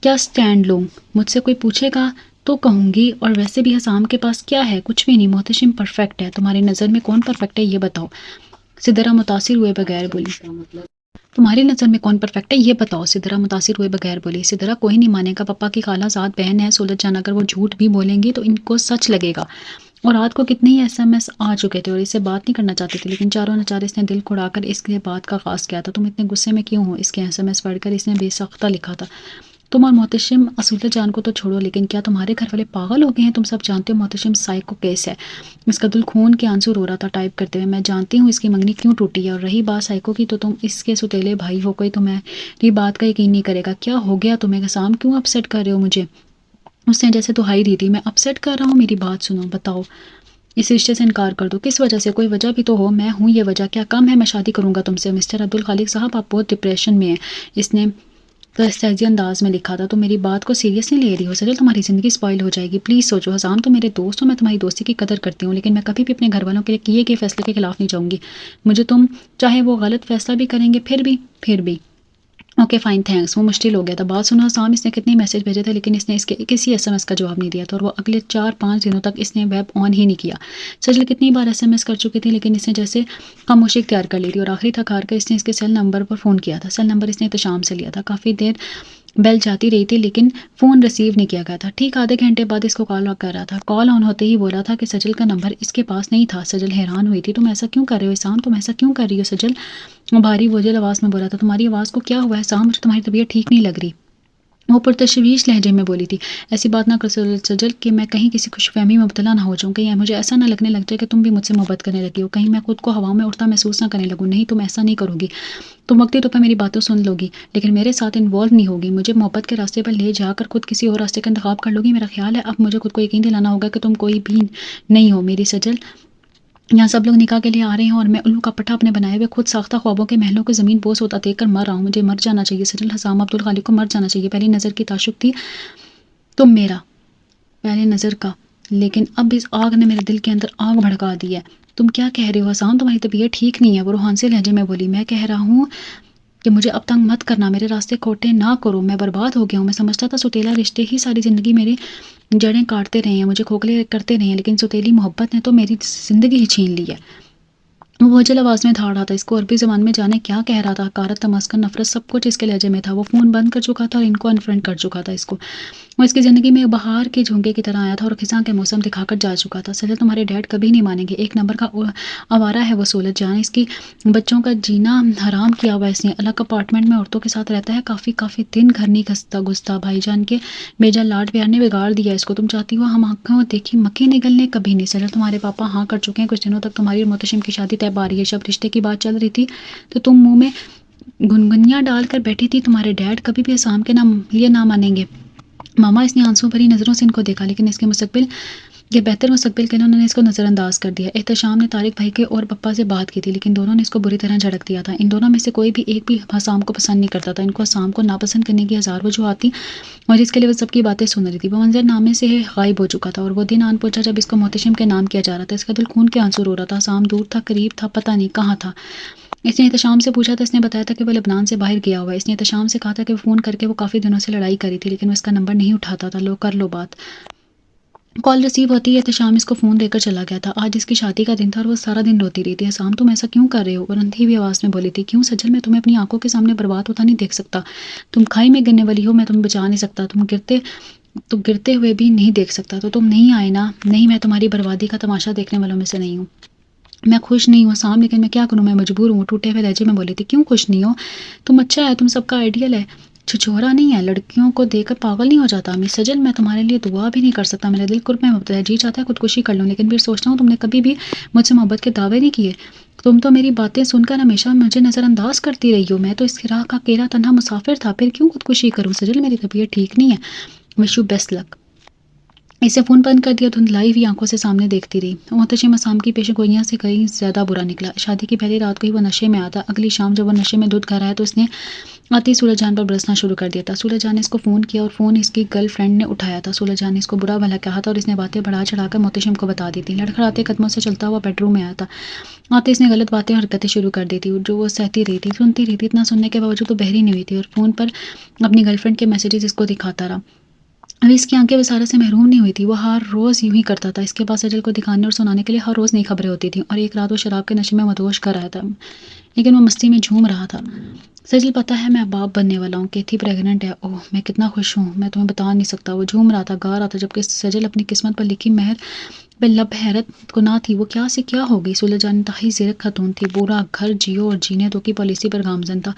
کیا سٹینڈ لو؟ مجھ سے کوئی پوچھے گا تو کہوں گی، اور ویسے بھی حسام کے پاس کیا ہے؟ کچھ بھی نہیں، محتشم پرفیکٹ ہے۔ تمہاری نظر میں کون پرفیکٹ ہے یہ بتاؤ؟ سدرا متاثر ہوئے بغیر بولی۔ تمہاری نظر میں کون پرفیکٹ ہے یہ بتاؤ؟ سدرا متاثر ہوئے بغیر بولی۔ سدرا کوئی نہیں مانے گا، پپا کی خالہ زاد بہن ہے سولت جان، اگر وہ جھوٹ بھی بولیں گی تو ان کو سچ لگے گا اور رات کو کتنے ہی SMS آ چکے تھے اور اس سے بات نہیں کرنا چاہتی تھی، لیکن چاروں نچار اس نے دل کو اڑا کر اس کے بات کا آغاز کیا تھا۔ تم اتنے غصے میں کیوں ہو؟ اس کے SMS پڑھ کر اس نے بے ساختہ لکھا تھا، تم اور محتشم اصولت جان کو تو چھوڑو، لیکن کیا تمہارے گھر والے پاگل ہو گئے ہیں؟ تم سب جانتے ہو محتشم سائیکو کیس ہے۔ اس کا دل خون کے آنسو رو رہا تھا ٹائپ کرتے ہوئے۔ میں جانتی ہوں اس کی منگنی کیوں ٹوٹی ہے، اور رہی بات سائیکو کی تو تم اس کے ستیلے بھائی ہو، کوئی تمہاری بات کا یقین نہیں کرے گا۔ کیا ہو گیا تمہیں حسام؟ کیوں اپسیٹ کر رہے ہو مجھے؟ اس نے جیسے دہائی دی تھی، میں اپسیٹ کر رہا ہوں؟ میری بات سنو، بتاؤ اس رشتے سے انکار کر دو۔ کس وجہ سے؟ کوئی وجہ بھی تو ہو۔ میں ہوں یہ وجہ؟ کیا کم ہے میں شادی کروں گا تم سے؟ مسٹر عبدالخالق صاحب آپ بہت ڈپریشن میں ہیں، اس نے استحضی انداز میں لکھا تھا۔ تم میری بات کو سیریس نہیں لے رہی ہو سجل، تمہاری زندگی سپائل ہو جائے گی، پلیز سوچو۔ حسام تو میرے دوست ہو، میں تمہاری دوستی کی قدر کرتی ہوں، لیکن میں کبھی بھی اپنے گھر والوں کے لیے کیے گئے فیصلے کے خلاف نہیں جاؤں گی۔ مجھے تم چاہے وہ غلط فیصلہ بھی کریں گے پھر بھی اوکے فائن تھینکس۔ وہ مشکل ہو گیا تھا۔ بات سنو حسام، اس نے کتنے میسج بھیجے تھے لیکن اس نے اس کے کسی SMS کا جواب نہیں دیا تھا، اور وہ اگلے 4-5 دنوں تک اس نے ویب آن ہی نہیں کیا۔ سجل کتنی بار SMS کر چکی تھی لیکن اس نے جیسے خاموشی اختیار کر لی تھی، اور آخری تھک ہار کر اس نے اس کے سیل نمبر پر فون کیا تھا۔ سیل نمبر اس نے احتشام سے لیا تھا۔ کافی دیر بیل جاتی رہی تھی لیکن فون ریسیو نہیں کیا گیا تھا۔ ٹھیک آدھے گھنٹے بعد اس کو کال کر رہا تھا۔ کال آن ہوتے ہی بولا تھا کہ سجل کا نمبر اس کے پاس نہیں تھا۔ سجل حیران ہوئی تھی۔ تم ایسا کیوں کر رہے ہو حسام؟ تم ایسا کیوں کر رہی ہو سجل؟ وہ بھاری بوجھل آواز میں بولا تھا۔ تمہاری آواز کو کیا ہوا ہے حسام؟ مجھے تمہاری طبیعت ٹھیک نہیں لگ رہی۔ وہ پرتشویش لہجے میں بولی تھی۔ ایسی بات نہ کر سجل کہ میں کہیں کسی خوش فہمی میں مبتلا نہ ہو جاؤں، کہیں مجھے ایسا نہ لگنے لگ جائے کہ تم بھی مجھ سے محبت کرنے لگی ہو، کہیں میں خود کو ہوا میں اڑتا محسوس نہ کرنے لگوں۔ نہیں تم ایسا نہیں کرو گی، تم وقتی طور پر میری باتیں سن لو گی لیکن میرے ساتھ انوالو نہیں ہوگی، مجھے محبت کے راستے پر لے جا کر خود کسی اور راستے کا انتخاب کر لو گی۔ میرا خیال ہے اب مجھے خود کو یقین دلانا ہوگا کہ تم کوئی بھی نہیں ہو میری سجل۔ یہاں سب لوگ نکاح کے لیے آ رہے ہیں اور میں الو کا پٹھا اپنے بنائے ہوئے خود ساختہ خوابوں کے محلوں کو زمین بوس ہوتا دیکھ کر مر رہا ہوں۔ مجھے مر جانا چاہیے سجل۔ حسام عبدالخالق کو مر جانا چاہیے۔ پہلی نظر کی تعشق تھی تم میرا، پہلے نظر کا، لیکن اب اس آگ نے میرے دل کے اندر آگ بھڑکا دی ہے۔ تم کیا کہہ رہے ہو حسام؟ تمہاری طبیعت ٹھیک نہیں ہے۔ وہ روحان سے لہجے میں بولی۔ میں کہہ رہا ہوں کہ مجھے اب تنگ مت کرنا، میرے راستے کھوٹے نہ کرو، میں برباد ہو گیا ہوں۔ میں سمجھتا تھا ستیلا رشتے ہی ساری زندگی میری جڑیں کاٹتے رہے ہیں، مجھے کھوکھلے کرتے رہے ہیں، لیکن ستیلی محبت نے تو میری زندگی ہی چھین لی ہے۔ وہ بوجھل آواز میں دھاڑ رہا تھا۔ اس کو عربی زبان میں جانے کیا کہہ رہا تھا، حقارت، تمسخر، نفرت، سب کچھ اس کے لہجے میں تھا۔ وہ فون بند کر چکا تھا اور ان کو انفرینڈ کر چکا تھا۔ وہ اس کی زندگی میں بہار کے جھونکے کی طرح آیا تھا اور خزاں کے موسم دکھا کر جا چکا تھا۔ سجل تمہارے ڈیڈ کبھی نہیں مانیں گے، ایک نمبر کا آوارہ ہے وہ سولت جان، اس کی بچوں کا جینا حرام کیا ہوا اس نے، الگ اپارٹمنٹ میں عورتوں کے ساتھ رہتا ہے، کافی دن گھر نہیں گھستا، بھائی جان کے بیجا لاڈ پیار نے بگاڑ دیا اس کو۔ تم چاہتی ہو ہم آنکھوں دیکھی مکھی نگلنے؟ کبھی نہیں سجل۔ تمہارے پاپا ہاں کر چکے ہیں، کچھ دنوں تک تمہاری اور محتشم کی شادی طے پا رہی ہے۔ جب رشتے کی بات چل رہی تھی تو تم منہ میں گنگنیاں ڈال کر بیٹھی تھی۔ تمہارے ڈیڈ کبھی بھی حسام کے لیے نہ مانیں گے ماما۔ اس نے آنسو بھری نظروں سے ان کو دیکھا، لیکن اس کے بہتر مستقبل کے لیے انہوں نے اس کو نظر انداز کر دیا۔ احتشام نے طارق بھائی کے اور پپا سے بات کی تھی لیکن دونوں نے اس کو بری طرح جھڑک دیا تھا۔ ان دونوں میں سے کوئی بھی ایک بھی حسام کو پسند نہیں کرتا تھا۔ ان کو حسام کو ناپسند کرنے کی ہزار وجوہات تھیں اور جس کے لیے وہ سب کی باتیں سن رہی تھی۔ وہ منظر نامے سے غائب ہو چکا تھا اور وہ دن آن پہنچا جب اس کو محتشم کے نام کیا جا رہا تھا۔ اس کا دل خون کے آنسو رو رہا تھا۔ حسام دور تھا، قریب تھا، پتہ نہیں کہاں تھا۔ اس نے احتشام سے پوچھا تھا، اس نے بتایا تھا کہ وہ لبنان سے باہر گیا ہوا ہے۔ اس نے احتشام سے کہا تھا کہ وہ فون کر کے وہ کافی دنوں سے لڑائی کری تھی لیکن وہ اس کا نمبر نہیں اٹھاتا تھا۔ کر لو بات۔ کال ریسیو ہوتی ہے احتشام اس کو فون دے کر چلا گیا تھا۔ آج اس کی شادی کا دن تھا اور وہ سارا دن روتی رہی تھی۔ حسام تم ایسا کیوں کر رہے ہو؟ وہ رندھی ہوئی آواز میں بولی تھی۔ کیوں سجل؟ میں تمہیں اپنی آنکھوں کے سامنے برباد ہوتا نہیں دیکھ سکتا۔ تم کھائی میں گرنے والی ہو، میں تمہیں بچا نہیں سکتا۔ تم گرتے ہوئے بھی نہیں دیکھ سکتا تو تم نہیں آئے نا۔ نہیں، میں تمہاری بربادی کا تماشا دیکھنے والوں میں سے نہیں ہوں۔ میں خوش نہیں ہوں حسام، لیکن میں کیا کروں، میں مجبور ہوں۔ ٹوٹے ہوئے لہجے میں بولی تھی۔ کیوں خوش نہیں ہو؟ تم اچھا ہے، تم سب کا آئیڈیل ہے، چھچورا نہیں ہے، لڑکیوں کو دیکھ کر پاگل نہیں ہو جاتا۔ امی سجل میں تمہارے لیے دعا بھی نہیں کر سکتا، میرا دل قرب میں مبتلا ہے، جی چاہتا ہے خودکشی کر لوں، لیکن پھر سوچتا ہوں تم نے کبھی بھی مجھ سے محبت کے دعوے نہیں کیے۔ تم تو میری باتیں سن کر ہمیشہ مجھے نظر انداز کرتی رہی ہو، میں تو اس راہ کا اکیلا تنہا مسافر تھا، پھر کیوں خودکشی کروں؟ سجل میری طبیعت ٹھیک نہیں ہے، وش یو بیسٹ لک۔ اسے فون بند کر دیا، دھندلائی ہوئی آنکھوں سے سامنے دیکھتی رہی۔ محتشم حسام کی پیش گوئیاں سے کہیں زیادہ برا نکلا۔ شادی کی پہلی رات کو ہی وہ نشے میں آتا۔ اگلی شام جب وہ نشے میں دودھ گھر آیا تو اس نے آتی سورج جان پر برسنا شروع کر دیا تھا۔ سورج جان نے اس کو فون کیا اور فون اس کی گرل فرینڈ نے اٹھایا تھا۔ سورج جان نے اس کو برا بھلا کہا تھا اور اس نے باتیں بڑھا چڑھا کر محتشم کو بتا دی تھی۔ لڑکھڑاتے قدموں سے چلتا ہوا بیڈ روم میں آیا تھا۔ آتے اس نے غلط باتیں اور حرکتیں شروع کر دی تھی جو وہ سہتی رہی تھی، سنتی رہی تھی۔ اتنا سننے کے باوجود وہ بہری نہیں ہوئی تھی اور فون پر اپنی گرل فرینڈ کے میسیجز اس کو دکھاتا رہا۔ ابھی اس کی آنکھیں وسارت سے محروم نہیں ہوئی تھی۔ وہ ہر روز یوں ہی کرتا تھا۔ اس کے پاس سجل کو دکھانے اور سنانے کے لیے ہر روز نئی خبریں ہوتی تھیں اور ایک رات وہ شراب کے نشے میں مدہوش کر آیا تھا۔ لیکن وہ مستی میں جھوم رہا تھا۔ سجل پتہ ہے میں باپ بننے والا ہوں، کیتھی پریگننٹ ہے، اوہ میں کتنا خوش ہوں، میں تمہیں بتا نہیں سکتا۔ وہ جھوم رہا تھا، گا رہا تھا، جبکہ سجل اپنی قسمت پر لکھی مہر پہ لب حیرت گناہ تھی۔ وہ کیا سے کیا ہو گئی؟ سولہ جان انتہائی زیرک خاتون تھی، پورا گھر جیو اور جینے دو کی پالیسی پر گامزن تھا۔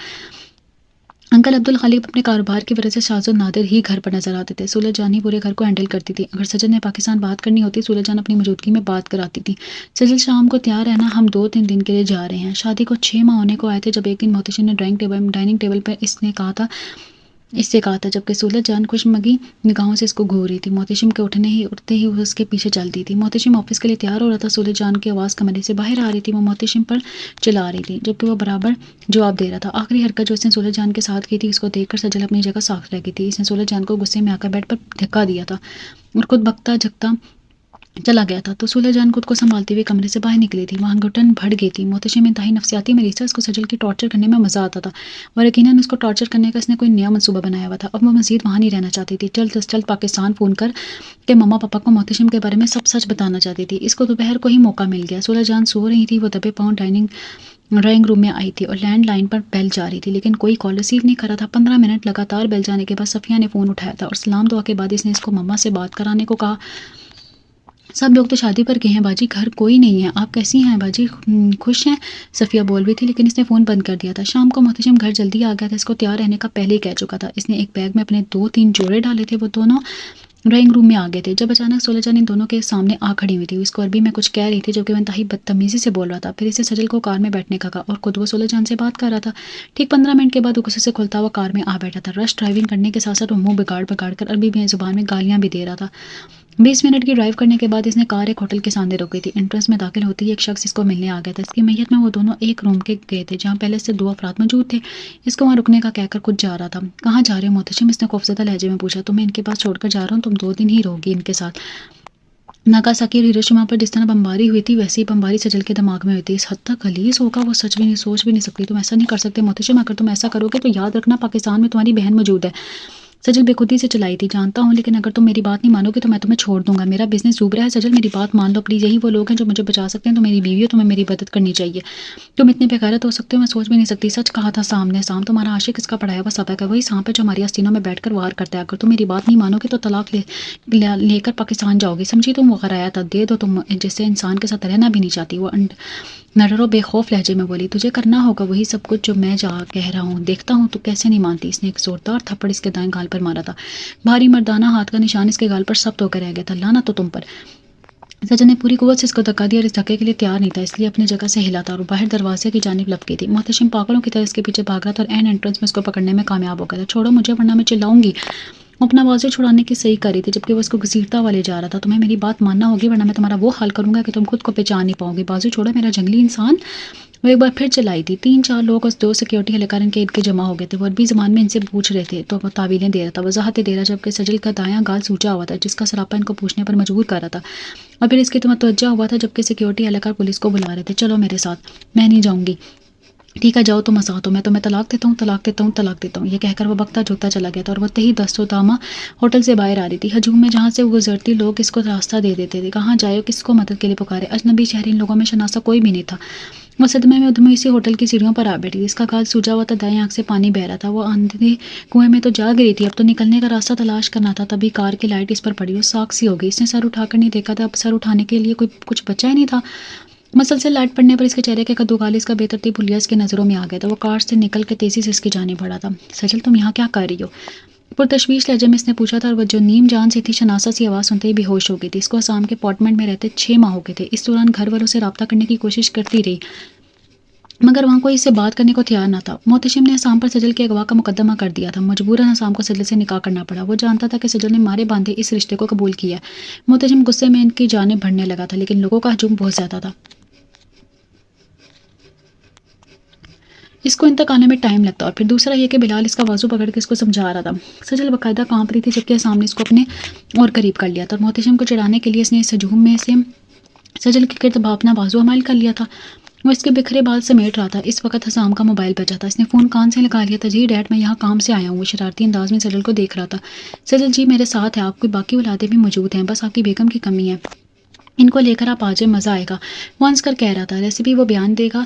انکل عبدالخالق اپنے کاروبار کی وجہ سے شاذ و نادر ہی گھر پر نظر آتے تھے۔ سولہ جان ہی پورے گھر کو ہینڈل کرتی تھی۔ اگر سجل نے پاکستان بات کرنی ہوتی، سولہ جان اپنی موجودگی میں بات کراتی تھی۔ سجل شام کو تیار ہے نا، ہم 2-3 دن کے لیے جا رہے ہیں۔ شادی کو 6 ماہ ہونے کو آئے تھے جب ایک دن محتشم نے ڈائننگ ٹیبل پر اس سے کہا تھا، جبکہ سولہ جان خوشمگی نگاہوں سے اس کو گھور رہی تھی۔ محتشم کے اٹھتے ہی وہ اس کے پیچھے چلتی تھی۔ محتشم آفس کے لیے تیار ہو رہا تھا، سولہ جان کی آواز کمرے سے باہر آ رہی تھی، وہ محتشم پر چلا رہی تھی جبکہ وہ برابر جواب دے رہا تھا۔ آخری حرکت جو اس نے سولہ جان کے ساتھ کی تھی، اس کو دیکھ کر سجل اپنی جگہ ساکت رہ گئی تھی۔ اس نے سولہ جان کو غصے میں آ کر بیڈ پر دھکا دیا تھا اور خود بکتا جھکتا چلا گیا تھا، تو سولہ جان خود کو سنبھالتے ہوئے کمرے سے باہر نکلی تھی۔ وہاں گھٹن بڑھ گئی تھی۔ محتشم انتہائی نفسیاتی مریض تھا، اس کو سجل کی ٹارچر کرنے میں مزہ آتا تھا اور یقیناً اس کو ٹارچر کرنے کا اس نے کوئی نیا منصوبہ بنایا ہوا تھا۔ اب وہ مزید وہاں نہیں رہنا چاہتی تھی، جلد از جلد پاکستان فون کر کے مما پاپا کو محتشم کے بارے میں سب سچ بتانا چاہتی تھی۔ اس کو دوپہر کو ہی موقع مل گیا۔ سولہ جان سو رہی تھی، وہ دبے پاؤں ڈرائنگ روم میں آئی تھی اور لینڈ لائن پر بیل جا رہی تھی، لیکن کوئی کال ریسیو نہیں کر رہا تھا۔ 15 منٹ لگاتار بیل جانے کے بعد صفیہ نے فون اٹھایا تھا اور سلام دعا کے بعد اس نے اس کو مما سے بات کرانے کو کہا۔ سب لوگ تو شادی پر گئے ہیں باجی، گھر کوئی نہیں ہے، آپ کیسی ہیں باجی، خوش ہیں؟ صفیہ بول رہی تھی لیکن اس نے فون بند کر دیا تھا۔ شام کو محتشم گھر جلدی آ گیا تھا، اس کو تیار رہنے کا پہلے ہی کہہ چکا تھا۔ اس نے ایک بیگ میں اپنے 2-3 جوڑے ڈالے تھے، وہ دونوں ڈرائنگ روم میں آ گئے تھے جب اچانک سولہ جان ان دونوں کے سامنے آ کھڑی ہوئی تھی۔ اس کو عربی میں کچھ کہہ رہی تھی جبکہ وہ انتہائی بدتمیزی سے بول رہا تھا، پھر اسے سجل کو کار میں بیٹھنے کا کہا اور خود وہ سولہ جان سے بات کر رہا تھا۔ ٹھیک 15 منٹ کے بعد وہ غصے سے کھلتا ہوا کار میں آ بیٹھا تھا۔ رش ڈرائیونگ کرنے کے ساتھ ساتھ وہ منہ بگاڑ کر عربی میں زبان میں گالیاں بھی دے رہا تھا۔ 20 منٹ کی ڈرائیو کرنے کے بعد اس نے کار ایک ہوٹل کے سامنے روکی تھی۔ انٹرنس میں داخل ہوتی ہی ایک شخص اس کو ملنے آ گیا تھا۔ اس کی میت میں وہ دونوں ایک روم کے گئے تھے جہاں پہلے سے 2 افراد موجود تھے۔ اس کو وہاں رکنے کا کہہ کر خود جا رہا تھا۔ کہاں جا رہے ہو محتشم؟ اس نے خوفزدہ لہجے میں پوچھا۔ تمہیں ان کے پاس چھوڑ کر جا رہا ہوں، تم 2 دن ہی رہو گی ان کے ساتھ۔ ناگاساکی اور ہیروشیما پر جس طرح بمباری ہوئی تھی ویسی بمباری سجل کے دماغ میں ہوئی تھی۔ اس حد تک غلیظ ہوگا وہ سوچ بھی نہیں سکتی۔ تم ایسا نہیں کر سکتے محتشم، اگر تم ایسا کرو گے تو یاد رکھنا پاکستان میں تمہاری بہن موجود ہے۔ سجل بے خودی سے چلائی تھی، جانتا ہوں، لیکن اگر تم میری بات نہیں مانو گے تو میں تمہیں چھوڑ دوں گا، میرا بزنس ڈوب رہا ہے۔ سجل میری بات مان لو پلیز، یہی وہ لوگ ہیں جو مجھے بچا سکتے ہیں، تم میری بیوی ہو، تمہیں میری مدد کرنی چاہیے۔ تم اتنے بے غیرت ہو سکتے ہو، میں سوچ بھی نہیں سکتی۔ سچ کہا تھا سامنے سام، تمہارا عاشق اس کا پڑھایا ہوا سبق ہے، وہی سانپ ہے جو ہماری آستینوں میں بیٹھ کر وار کرتا ہے۔ اگر تم میری بات نہیں مانو گے تو طلاق لے کر پاکستان جاؤ گی، سمجھی؟ تم وہ غرایا تھا دے دو تم جیسے انسان کے ساتھ رہنا بھی نہیں چاہتی۔ وہ نڈر و بے خوف لہجے میں بولی، تجھے کرنا ہوگا وہی سب کچھ جو میں کہہ رہا ہوں، دیکھتا ہوں تو کیسے نہیں مانتی۔ اس نے ایک زوردار تھپڑ اس کے دائیں گال پر مارا تھا، بھاری مردانہ ہاتھ کا نشان اس کے گال پر سخت ہو کر رہ گیا تھا۔ لعنت تو تم پر۔ سجل نے پوری قوت سے اس کو دھکا دیا اور اس دھکے کے لیے تیار نہیں تھا، اس لیے اپنی جگہ سے ہلا تھا اور باہر دروازے کی جانب لپکی تھی۔ محتشم پاگلوں کی طرح اس کے پیچھے بھاگ رہا تھا اور عین انٹرنس میں اس کو پکڑنے میں کامیاب ہو گیا تھا۔ چھوڑو مجھے ورنہ میں چلاؤں گی۔ وہ اپنا بازو چھڑانے کی صحیح کر رہی تھی جبکہ وہ اس کو گھسیٹتا ہوا لے جا رہا تھا۔ تمہیں میری بات ماننا ہوگی ورنہ میں تمہارا وہ حال کروں گا کہ تم خود کو پہچان نہیں پاؤ گی۔ بازو چھوڑو میرا جنگلی انسان۔ وہ ایک بار پھر چلائی تھی۔ 3-4 لوگ اور 2 سیکیورٹی اہلکار ان کے ارد گرد جمع ہو گئے تھے۔ وہ عربی زبان میں ان سے پوچھ رہے تھے تو وہ تعویلیں دے رہا تھا، وضاحتیں دے رہا، جبکہ سجل کا دایاں گال سوجا ہوا تھا جس کا سراپا ان کو پوچھنے پر مجبور کر رہا تھا، اور پھر اس کی توجہ ہوا تھا جبکہ سیکیورٹی اہلکار پولیس کو بلا رہے تھے۔ چلو میرے ساتھ، میں نہیں جاؤں گی۔ ٹھیک ہے جاؤ، تم آزاد ہو، میں تمہیں طلاق دیتا ہوں، طلاق دیتا ہوں، طلاق دیتا ہوں، یہ کہہ کر وہ بکتا جھکتا چلا گیا تھا اور وہ تہی دست و دامہ ہوٹل سے باہر آ رہی تھی۔ ہجوم میں جہاں سے وہ گزرتی لوگ اس کو راستہ دے دیتے تھے، کہاں جائے، کس کو مدد کے لیے پکارے۔ اجنبی شہری ان لوگوں میں شناسا کوئی بھی نہیں تھا۔ وہ صدمے میں ادھمی اسی ہوٹل کی سیڑھیوں پر آ بیٹھی، اس کا گال سوجا ہوا تھا، دائیں آنکھ سے پانی بہہ رہا تھا۔ وہ اندھے کنویں میں تو جا گری تھی، اب تو نکلنے کا راستہ تلاش کرنا تھا۔ تبھی کار کی لائٹ اس پر پڑی، وہ ساکھ سی ہو گئی۔ اس نے سر اٹھا کر نہیں دیکھا تھا، اب سر اٹھانے کے لیے کچھ بچا ہی نہیں تھا۔ مسلسل لائٹ پڑنے پر اس کے چہرے کے کدوکال اس کا بے ترتیب حلیہ اس کی نظروں میں آ گیا تھا۔ وہ کار سے نکل کے تیزی سے اس کی جانب بڑھا تھا۔ سجل تم یہاں کیا کر رہی ہو؟ پرتشویش لہجے میں اس نے پوچھا تھا اور وہ جو نیم جان سے تھی شناسا سی آواز سنتے ہی بے ہوش ہو گئی تھی۔ اس کو آسام کے اپارٹمنٹ میں رہتے 6 ماہ ہو گئے تھے۔ اس دوران گھر والوں سے رابطہ کرنے کی کوشش کرتی رہی مگر وہاں کوئی اس سے بات کرنے کو تیار نہ تھا۔ محتشم نے اسام پر سجل کے اغوا کا مقدمہ کر دیا تھا۔ مجبوراً اسام کو سجل سے نکاح کرنا پڑا۔ وہ جانتا تھا کہ سجل نے مارے باندھے اس رشتے کو قبول کیا ہے۔ محتشم غصے میں ان کی جانب بڑھنے لگا تھا لیکن لوگوں کا ہجوم بہت زیادہ تھا، اس کو انتق آنے میں ٹائم لگتا، اور پھر دوسرا یہ کہ بلال اس کا بازو پکڑ کے اس کو سمجھا رہا تھا۔ سجل باقاعدہ کانپ رہی تھی جبکہ اسام نے اس کو اپنے اور قریب کر لیا تھا اور محتشم کو چڑھانے کے لیے اس نے اس ہجوم میں سے سجل کے گرد اپنا بازو حمائل کر لیا تھا۔ وہ اس کے بکھرے بال سمیٹ رہا تھا۔ اس وقت حسام کا موبائل بجا تھا۔ اس نے فون کان سے لگا لیا تھا۔ جی ڈیڈ، میں یہاں کام سے آیا ہوں۔ وہ شرارتی انداز میں سجل کو دیکھ رہا تھا۔ سجل جی میرے ساتھ ہے، آپ کی باقی اولادیں بھی موجود ہیں، بس آپ کی بیگم کی کمی ہے، ان کو لے کر آپ آ جائیں، مزہ آئے گا، وہ ہنس کر کہہ رہا تھا۔ ریسیپی وہ بیان دے گا،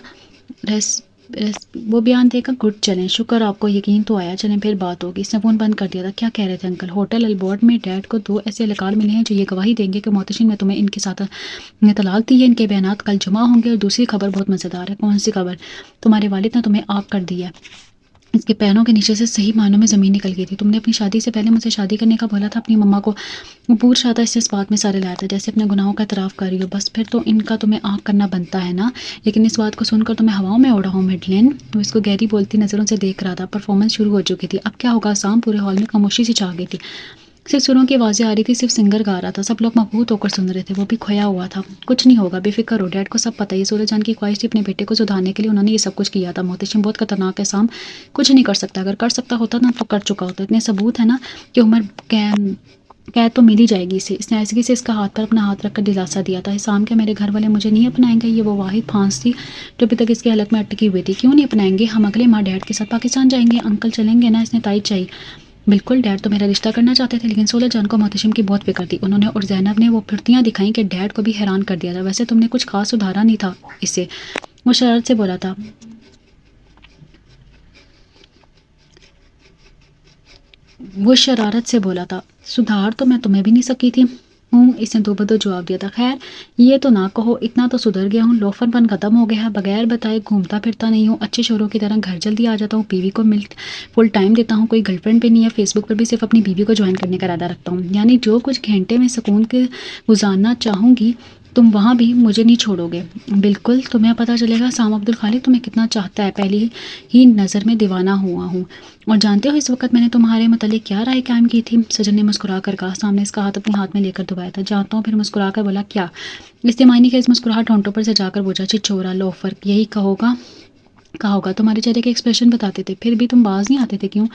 وہ بیان دے کر گھٹ چلیں، شکر آپ کو یقین تو آیا، چلیں پھر بات ہوگی۔ اس نے فون بند کر دیا تھا۔ کیا کہہ رہے تھے انکل؟ ہوٹل البورٹ میں ڈیڈ کو 2 ایسے اہلکار ملے ہیں جو یہ گواہی دیں گے کہ محتشم نے تمہیں ان کے ساتھ نے طلاق دی ہے۔ ان کے بیانات کل جمع ہوں گے۔ اور دوسری خبر بہت مزیدار ہے۔ کون سی خبر؟ تمہارے والد نے تمہیں آف کر دیا ہے۔ اس کے پیروں کے نیچے سے صحیح معنوں میں زمین نکل گئی تھی۔ تم نے اپنی شادی سے پہلے مجھ سے شادی کرنے کا بولا تھا۔ اپنی مما کو وہ پوچھ رہا تھا، اس بات میں سارے لایا تھا جیسے اپنے گناہوں کا اعتراف کر رہی ہو۔ بس پھر تو ان کا تمہیں آنکھ کرنا بنتا ہے نا۔ لیکن اس بات کو سن کر تمہیں ہواؤں میں اڑا ہوں مڈلین۔ وہ اس کو گہری بولتی نظروں سے دیکھ رہا تھا۔ پرفارمنس شروع ہو چکی تھی۔ اب کیا ہوگا؟ سام پورے ہال میں خاموشی سی چھا گئی تھی۔ صرف سروں کی آوازیں آ رہی تھی، صرف سنگر گا رہا تھا، سب لوگ مبہوت ہو کر سن رہے تھے۔ وہ بھی کھویا ہوا تھا۔ کچھ نہیں ہوگا، بے فکر ہو، ڈیڈ کو سب پتہ ہے۔ یہ سورج جان کی خواہش تھی، اپنے بیٹے کو سدھارنے کے لیے انہوں نے یہ سب کچھ کیا تھا۔ محتشم بہت خطرناک ہے سام، کچھ نہیں کر سکتا۔ اگر کر سکتا ہوتا نا تو کر چکا ہوتا۔ اتنے ثبوت ہے نا کہ عمر قید تو مل ہی جائے گی اسے۔ اس نے ایسے سے اس کا ہاتھ پر اپنا ہاتھ رکھ کر دلاسا دیا تھا۔ سام کے میرے گھر والے مجھے نہیں اپنائیں گے؟ یہ وہ واحد پھانس تھی جو ابھی تک اس کے حلق میں اٹکی ہوئی تھی۔ کیوں نہیں اپنائیں گے؟ ہم اگلے ماہ ڈیڈ کے ساتھ پاکستان جائیں گے۔ انکل چلیں گے نا؟ اس نے تائید چاہی۔ بالکل، ڈیڈ تو میرا رشتہ کرنا چاہتے تھے، لیکن سولہ جان کو محتشم کی بہت فکر تھی۔ انہوں نے اور زینب نے وہ پھرتیاں دکھائیں کہ ڈیڈ کو بھی حیران کر دیا تھا۔ ویسے تم نے کچھ خاص سدھارا نہیں تھا اسے، وہ شرارت سے بولا تھا۔ سدھار تو میں تمہیں بھی نہیں سکی تھی۔ اس نے دو بدو جواب دیا تھا۔ خیر یہ تو نہ کہو، اتنا تو سدھر گیا ہوں، لوفر پن ختم ہو گیا ہے، بغیر بتائے گھومتا پھرتا نہیں ہوں، اچھے شوہروں کی طرح گھر جلدی آ جاتا ہوں، بیوی کو فل ٹائم دیتا ہوں، کوئی گرل فرینڈ بھی نہیں ہے، فیس بک پر بھی صرف اپنی بیوی کو جوائن کرنے کا ارادہ رکھتا ہوں۔ یعنی جو کچھ گھنٹے میں سکون کے گزارنا چاہوں گی تم وہاں بھی مجھے نہیں چھوڑو گے۔ بالکل، تمہیں پتہ چلے گا سام عبدالخالق تمہیں کتنا چاہتا ہے، پہلی ہی نظر میں دیوانہ ہوا ہوں۔ اور جانتے ہو اس وقت میں نے تمہارے متعلق کیا رائے قائم کی تھی؟ سجن نے مسکرا کر کہا۔ سام نے اس کا ہاتھ اپنے ہاتھ میں لے کر دبایا تھا۔ جانتا ہوں، پھر مسکرا کر بولا۔ کیا؟ اس تیمانی کے اس مسکراہٹ ہونٹوں پر سے جا کر بوجھا، چچورا، لوفر، یہی کہا ہوگا۔ تمہارے چہرے کے ایکسپریشن بتاتے تھے، پھر بھی تم باز نہیں آتے تھے، کیوں؟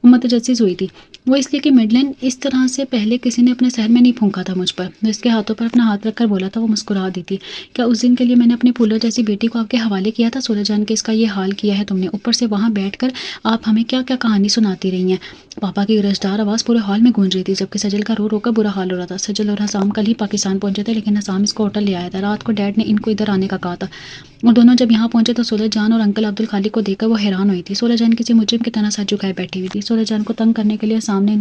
وہ متجسس ہوئی تھی۔ وہ اس لیے کہ مڈلین اس طرح سے پہلے کسی نے اپنے سحر میں نہیں پھونکا تھا مجھ پر۔ وہ اس کے ہاتھوں پر اپنا ہاتھ رکھ کر بولا تھا۔ وہ مسکرا دی تھی۔ کیا اس دن کے لیے میں نے اپنی پھولوں جیسی بیٹی کو آپ کے حوالے کیا تھا؟ سولہ جان کے اس کا یہ حال کیا ہے تم نے، اوپر سے وہاں بیٹھ کر آپ ہمیں کیا کیا کہانی سناتی رہی ہیں۔ پاپا کی گرجدار آواز پورے ہال میں گونج رہی تھی، جبکہ سجل کا رو رو کر برا حال ہو رہا تھا۔ سجل اور حسام کل ہی پاکستان پہنچے تھے، لیکن حسام اس کو ہوٹل لے آیا تھا۔ رات کو ڈیڈ نے ان کو ادھر آنے کا کہا تھا، اور دونوں جب یہاں پہنچے تو سولہ جان اور انکل عبدالخالق کو دیکھ کر وہ حیران ہوئی تھی۔ سولہ جان کسی مجرم کی طرح سر جھکائے بیٹھی ہوئی تھی۔ سولہ جان کو تنگ کرنے کے لیے سامنے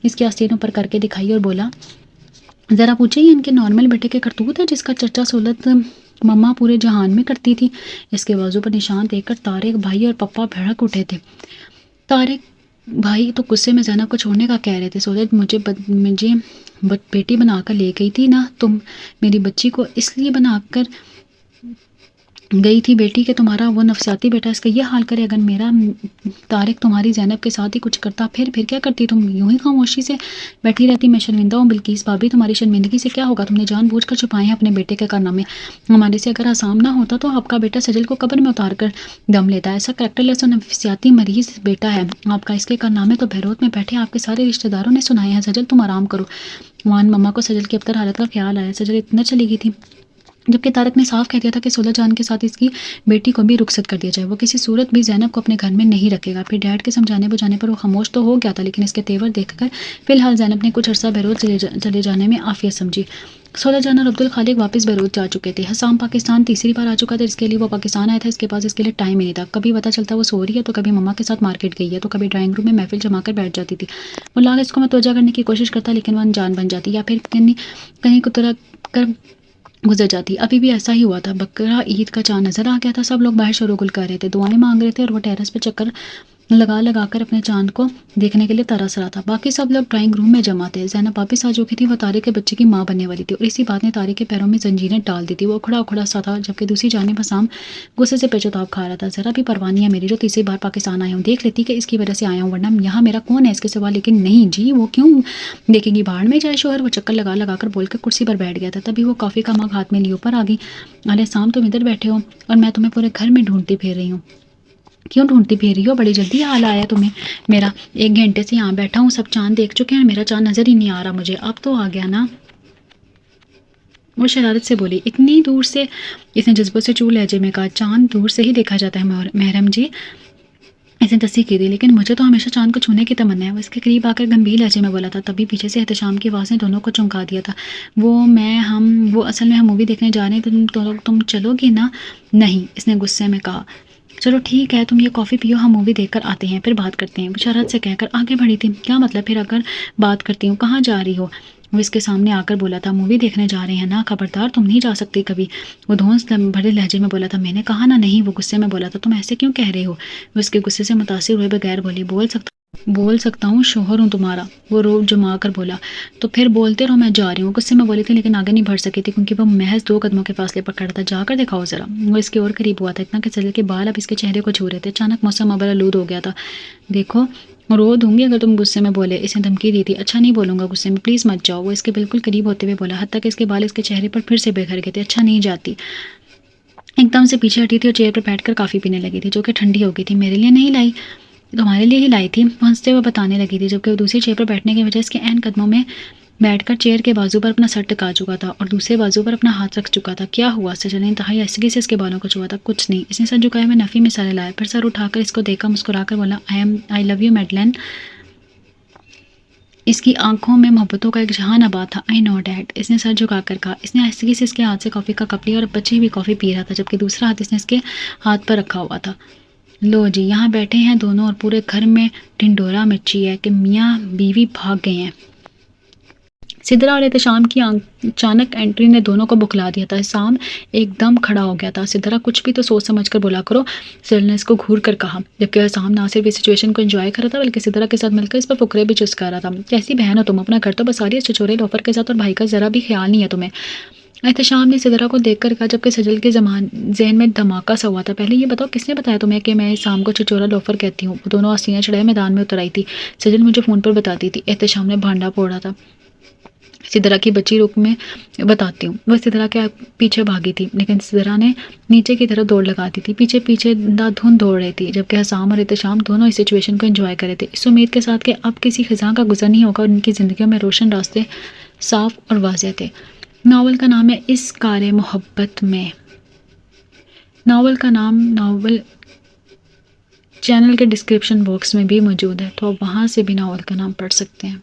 اس کی آستینوں پر کر کے دکھائی اور بولا، ذرا پوچھے یہ ان کے نارمل بیٹے کے کرتوت ہے جس کا چرچا سولت مما پورے جہان میں کرتی تھی۔ اس کے بازو پر نشان دیکھ کر طارق بھائی اور پپا بھڑک اٹھے تھے۔ طارق بھائی تو غصے میں زینب کو چھوڑنے کا کہہ رہے تھے۔ سولت مجھے بیٹی بنا کر لے گئی تھی نا تم، میری بچی کو اس لیے بنا کر گئی تھی بیٹی کہ تمہارا وہ نفسیاتی بیٹا اس کا یہ حال کرے۔ اگر میرا طارق تمہاری زینب کے ساتھ ہی کچھ کرتا پھر کیا کرتی؟ تم یوں ہی خاموشی سے بیٹھی رہتی؟ میں شرمندہ ہوں بلقیس بھابھی، تمہاری شرمندگی سے کیا ہوگا؟ تم نے جان بوجھ کر چھپائے ہیں اپنے بیٹے کے کارنامے ہمارے سے۔ اگر حسام نہ ہوتا تو آپ کا بیٹا سجل کو قبر میں اتار کر دم لیتا۔ ایسا کریکٹر لیس اور نفسیاتی مریض بیٹا ہے آپ کا۔ اس کے کارنامے تو بہروت میں بیٹھے آپ کے سارے رشتہ داروں نے سنائے ہیں۔ سجل تم آرام کرو۔ وان مما کو سجل کی ابتر حالت کا خیال آیا۔ سجل اتنا چلی گئی تھی جبکہ طارق نے صاف کہہ دیا تھا کہ سولہ جان کے ساتھ اس کی بیٹی کو بھی رخصت کر دیا جائے۔ وہ کسی صورت بھی زینب کو اپنے گھر میں نہیں رکھے گا۔ پھر ڈیڈ کے سمجھانے بجانے پر وہ خاموش تو ہو گیا تھا، لیکن اس کے تیور دیکھ کر فی الحال زینب نے کچھ عرصہ بیروت چلے جانے میں عافیت سمجھی۔ سولہ جان اور عبدالخالق واپس بیروت جا چکے تھے۔ حسام پاکستان تیسری بار آ چکا تھا، جس کے لیے وہ پاکستان آیا تھا۔ اس کے پاس اس کے لیے ٹائم ہی نہیں تھا۔ کبھی پتہ چلتا وہ سو رہی ہے تو کبھی مما کے ساتھ مارکیٹ گئی ہے تو کبھی ڈرائنگ روم میں محفل جما کر بیٹھ جاتی تھی۔ وہ لاگ اس کو متوجہ کرنے کی کوشش کرتا، لیکن وہ انجان بن جاتی یا پھر کہیں کترا کر گزر جاتی۔ ابھی بھی ایسا ہی ہوا تھا۔ بقرہ عید کا چاند نظر آ گیا تھا۔ سب لوگ باہر شور و گل کر رہے تھے، دعائیں مانگ رہے تھے، اور وہ ٹیرس پہ چکر لگا کر اپنے چاند کو دیکھنے کے لیے ترس رہا تھا۔ باقی سب لوگ ڈرائنگ روم میں جمع تھے۔ زینب واپس آ چکی تھی۔ وہ طارق کے بچے کی ماں بننے والی تھی، اور اسی بات نے طارق کے پیروں میں زنجیریں ڈال دی تھی۔ وہ اکھڑا سا تھا، جبکہ دوسری جانب حسام غصے سے پیچوتاب کھا رہا تھا۔ ذرا بھی پرواہ نہیں ہے میری جو تیسری بار پاکستان آیا ہوں، دیکھ لیتی کہ اس کی وجہ سے آیا ہوں، ورنہ یہاں میرا کون ہے اس کے سوا؟ لیکن نہیں جی، وہ کیوں دیکھے گی؟ بھاڑ میں جائے شوہر۔ وہ چکر لگا کر بول کر کرسی پر بیٹھ گیا تھا۔ تبھی وہ کافی کا مگ ہاتھ میں لیے اوپر آ گئی۔ علیہ السلام، تم ادھر بیٹھے ہو اور میں تمہیں پورے گھر میں ڈھونڈتی پھر رہی ہوں۔ کیوں ڈھونڈتی پھر رہی ہو؟ بڑی جلدی حال آیا تمہیں میرا؟ 1 گھنٹے سے یہاں بیٹھا ہوں، سب چاند دیکھ چکے ہیں، میرا چاند نظر ہی نہیں آ رہا مجھے۔ اب تو آ گیا نا؟ وہ شرارت سے بولی۔ اتنی دور سے؟ اس نے جذبوں سے چول لہجے میں کہا۔ چاند دور سے ہی دیکھا جاتا ہے محرم جی، اس نے تصدیق کی تھی، لیکن مجھے تو ہمیشہ چاند کو چھونے کی تمنا ہے۔ وہ اس کے قریب آ کر گمبھیر لہجے میں بولا تھا۔ تبھی پیچھے سے احتشام کی آواز نے دونوں کو چونکا دیا تھا۔ وہ اصل میں ہم مووی دیکھنے جا رہے ہیں، تم چلو گی نا؟ نہیں، اس نے غصے میں کہا۔ چلو ٹھیک ہے، تم یہ کافی پیو، ہم مووی دیکھ کر آتے ہیں، پھر بات کرتے ہیں، بشارت سے کہہ کر آگے بڑھی تھی۔ کیا مطلب پھر اگر بات کرتی ہوں، کہاں جا رہی ہو؟ وہ اس کے سامنے آ کر بولا تھا، مووی دیکھنے جا رہے ہیں نا، خبردار تم نہیں جا سکتی کبھی۔ وہ دھونس بھرے لہجے میں بولا تھا، میں نے کہا نا نہیں۔ وہ غصے میں بولا تھا، تم ایسے کیوں کہہ رہے ہو؟ وہ اس کے غصے سے متاثر ہوئے بغیر بولی، بول سکتا ہوں، شوہر ہوں تمہارا۔ وہ روب جما کر بولا، تو پھر بولتے رہو، میں جا رہی ہوں۔ غصے میں بولی تھی لیکن آگے نہیں بڑھ سکی تھی کیونکہ وہ محض 2 قدموں کے فاصلے پر کھڑا تھا۔ جا کر دکھاؤ ذرا۔ وہ اس کے اور قریب ہوا تھا، اتنا کہ سجل کے بال اب اس کے چہرے کو چھو رہے تھے۔ اچانک موسم ابر آلود ہو گیا تھا۔ دیکھو رو دوں گی اگر تم غصے میں بولے، اس نے دھمکی دی تھی۔ اچھا نہیں بولوں گا غصے میں، پلیز مت جاؤ۔ وہ اس کے بالکل قریب ہوتے ہوئے بولا، حتیٰ کہ اس کے بال اس کے چہرے پر پھر سے بکھر گئے تھے۔ اچھا نہیں جاتی۔ ایک دم سے پیچھے ہٹی تھی اور چیئر پر بیٹھ کر کافی پینے لگی تھی جو کہ ٹھنڈی ہو گئی تھی۔ میرے لیے نہیں لائی، تمہارے لیے ہی لائی تھی، وہ ہنستے ہوئے بتانے لگی تھی، جبکہ وہ دوسری چیئر پر بیٹھنے کی وجہ اس کے عین قدموں میں بیٹھ کر چیئر کے بازو پر اپنا سر ٹکا چکا تھا اور دوسرے بازو پر اپنا ہاتھ رکھ چکا تھا۔ کیا ہوا؟ سجل نے انتہائی آہستگی سے اس کے بالوں کو چھوا تھا۔ کچھ نہیں، اس نے سر جھکایا میں نفی میں سر ہلایا، پھر سر اٹھا کر اس کو دیکھا، مسکرا کر بولا، آئی لو یو میڈلین۔ اس کی آنکھوں میں محبتوں کا ایک جہان آباد تھا۔ آئی نو ڈیڈ، اس نے سر جھکا کر کہا۔ اس نے آہستگی سے اس کے ہاتھ سے کافی کا کپ لیا اور اب بچی بھی کافی پی رہا تھا، جبکہ دوسرا ہاتھ اس نے اس کے ہاتھ پر رکھا ہوا تھا۔ لو جی، یہاں بیٹھے ہیں دونوں اور پورے گھر میں ڈنڈورا مچی ہے کہ میاں بیوی بھاگ گئے ہیں۔ سدرا اور احتشام کی اچانک انٹری نے دونوں کو بکھلا دیا تھا۔ احتشام ایک دم کھڑا ہو گیا تھا۔ سدرا کچھ بھی تو سوچ سمجھ کر بولا کرو، سدرا نے اس کو گھور کر کہا، جبکہ احتشام نہ صرف اس سچویشن کو انجوائے کر رہا تھا بلکہ سدرا کے ساتھ مل کر اس پر فقرے بھی چسکا رہا تھا۔ کیسی بہن ہو تم، اپنا گھر تو بسا رہی ہے چچورے لوفر کے ساتھ اور بھائی کا ذرا بھی خیال نہیں ہے تمہیں۔ احتشام نے سدرا کو دیکھ کر کہا، جبکہ سجل کے ذہن میں دھماکہ سا ہوا تھا، پہلے یہ بتاؤ کس نے بتایا تمہیں کہ میں احتشام کو چچورا لوفر کہتی ہوں؟ وہ دونوں آستینیں چڑھائے میدان میں اتر آئی تھی۔ سجل مجھے فون پر بتاتی تھی، احتشام نے بھانڈا پھوڑا تھا۔ سدرا کی بچی روپ میں بتاتی ہوں۔ وہ سدرا کے پیچھے بھاگی تھی لیکن سدرا نے نیچے کی طرف دوڑ لگا دی تھی۔ پیچھے دھند دوڑ رہی تھی، جبکہ حسام اور احتشام دونوں اس سچویشن کو انجوائے کر رہے تھے، اس امید کے ساتھ کہ اب کسی خزاں کا گزر نہیں ہوگا اور ان کی زندگیوں میں روشن راستے صاف اور واضح تھے۔ ناول کا نام ہے اس کار محبت میں۔ ناول کا نام ناول چینل کے ڈسکرپشن باکس میں بھی موجود ہے، تو آپ وہاں سے بھی ناول کا نام پڑھ سکتے ہیں۔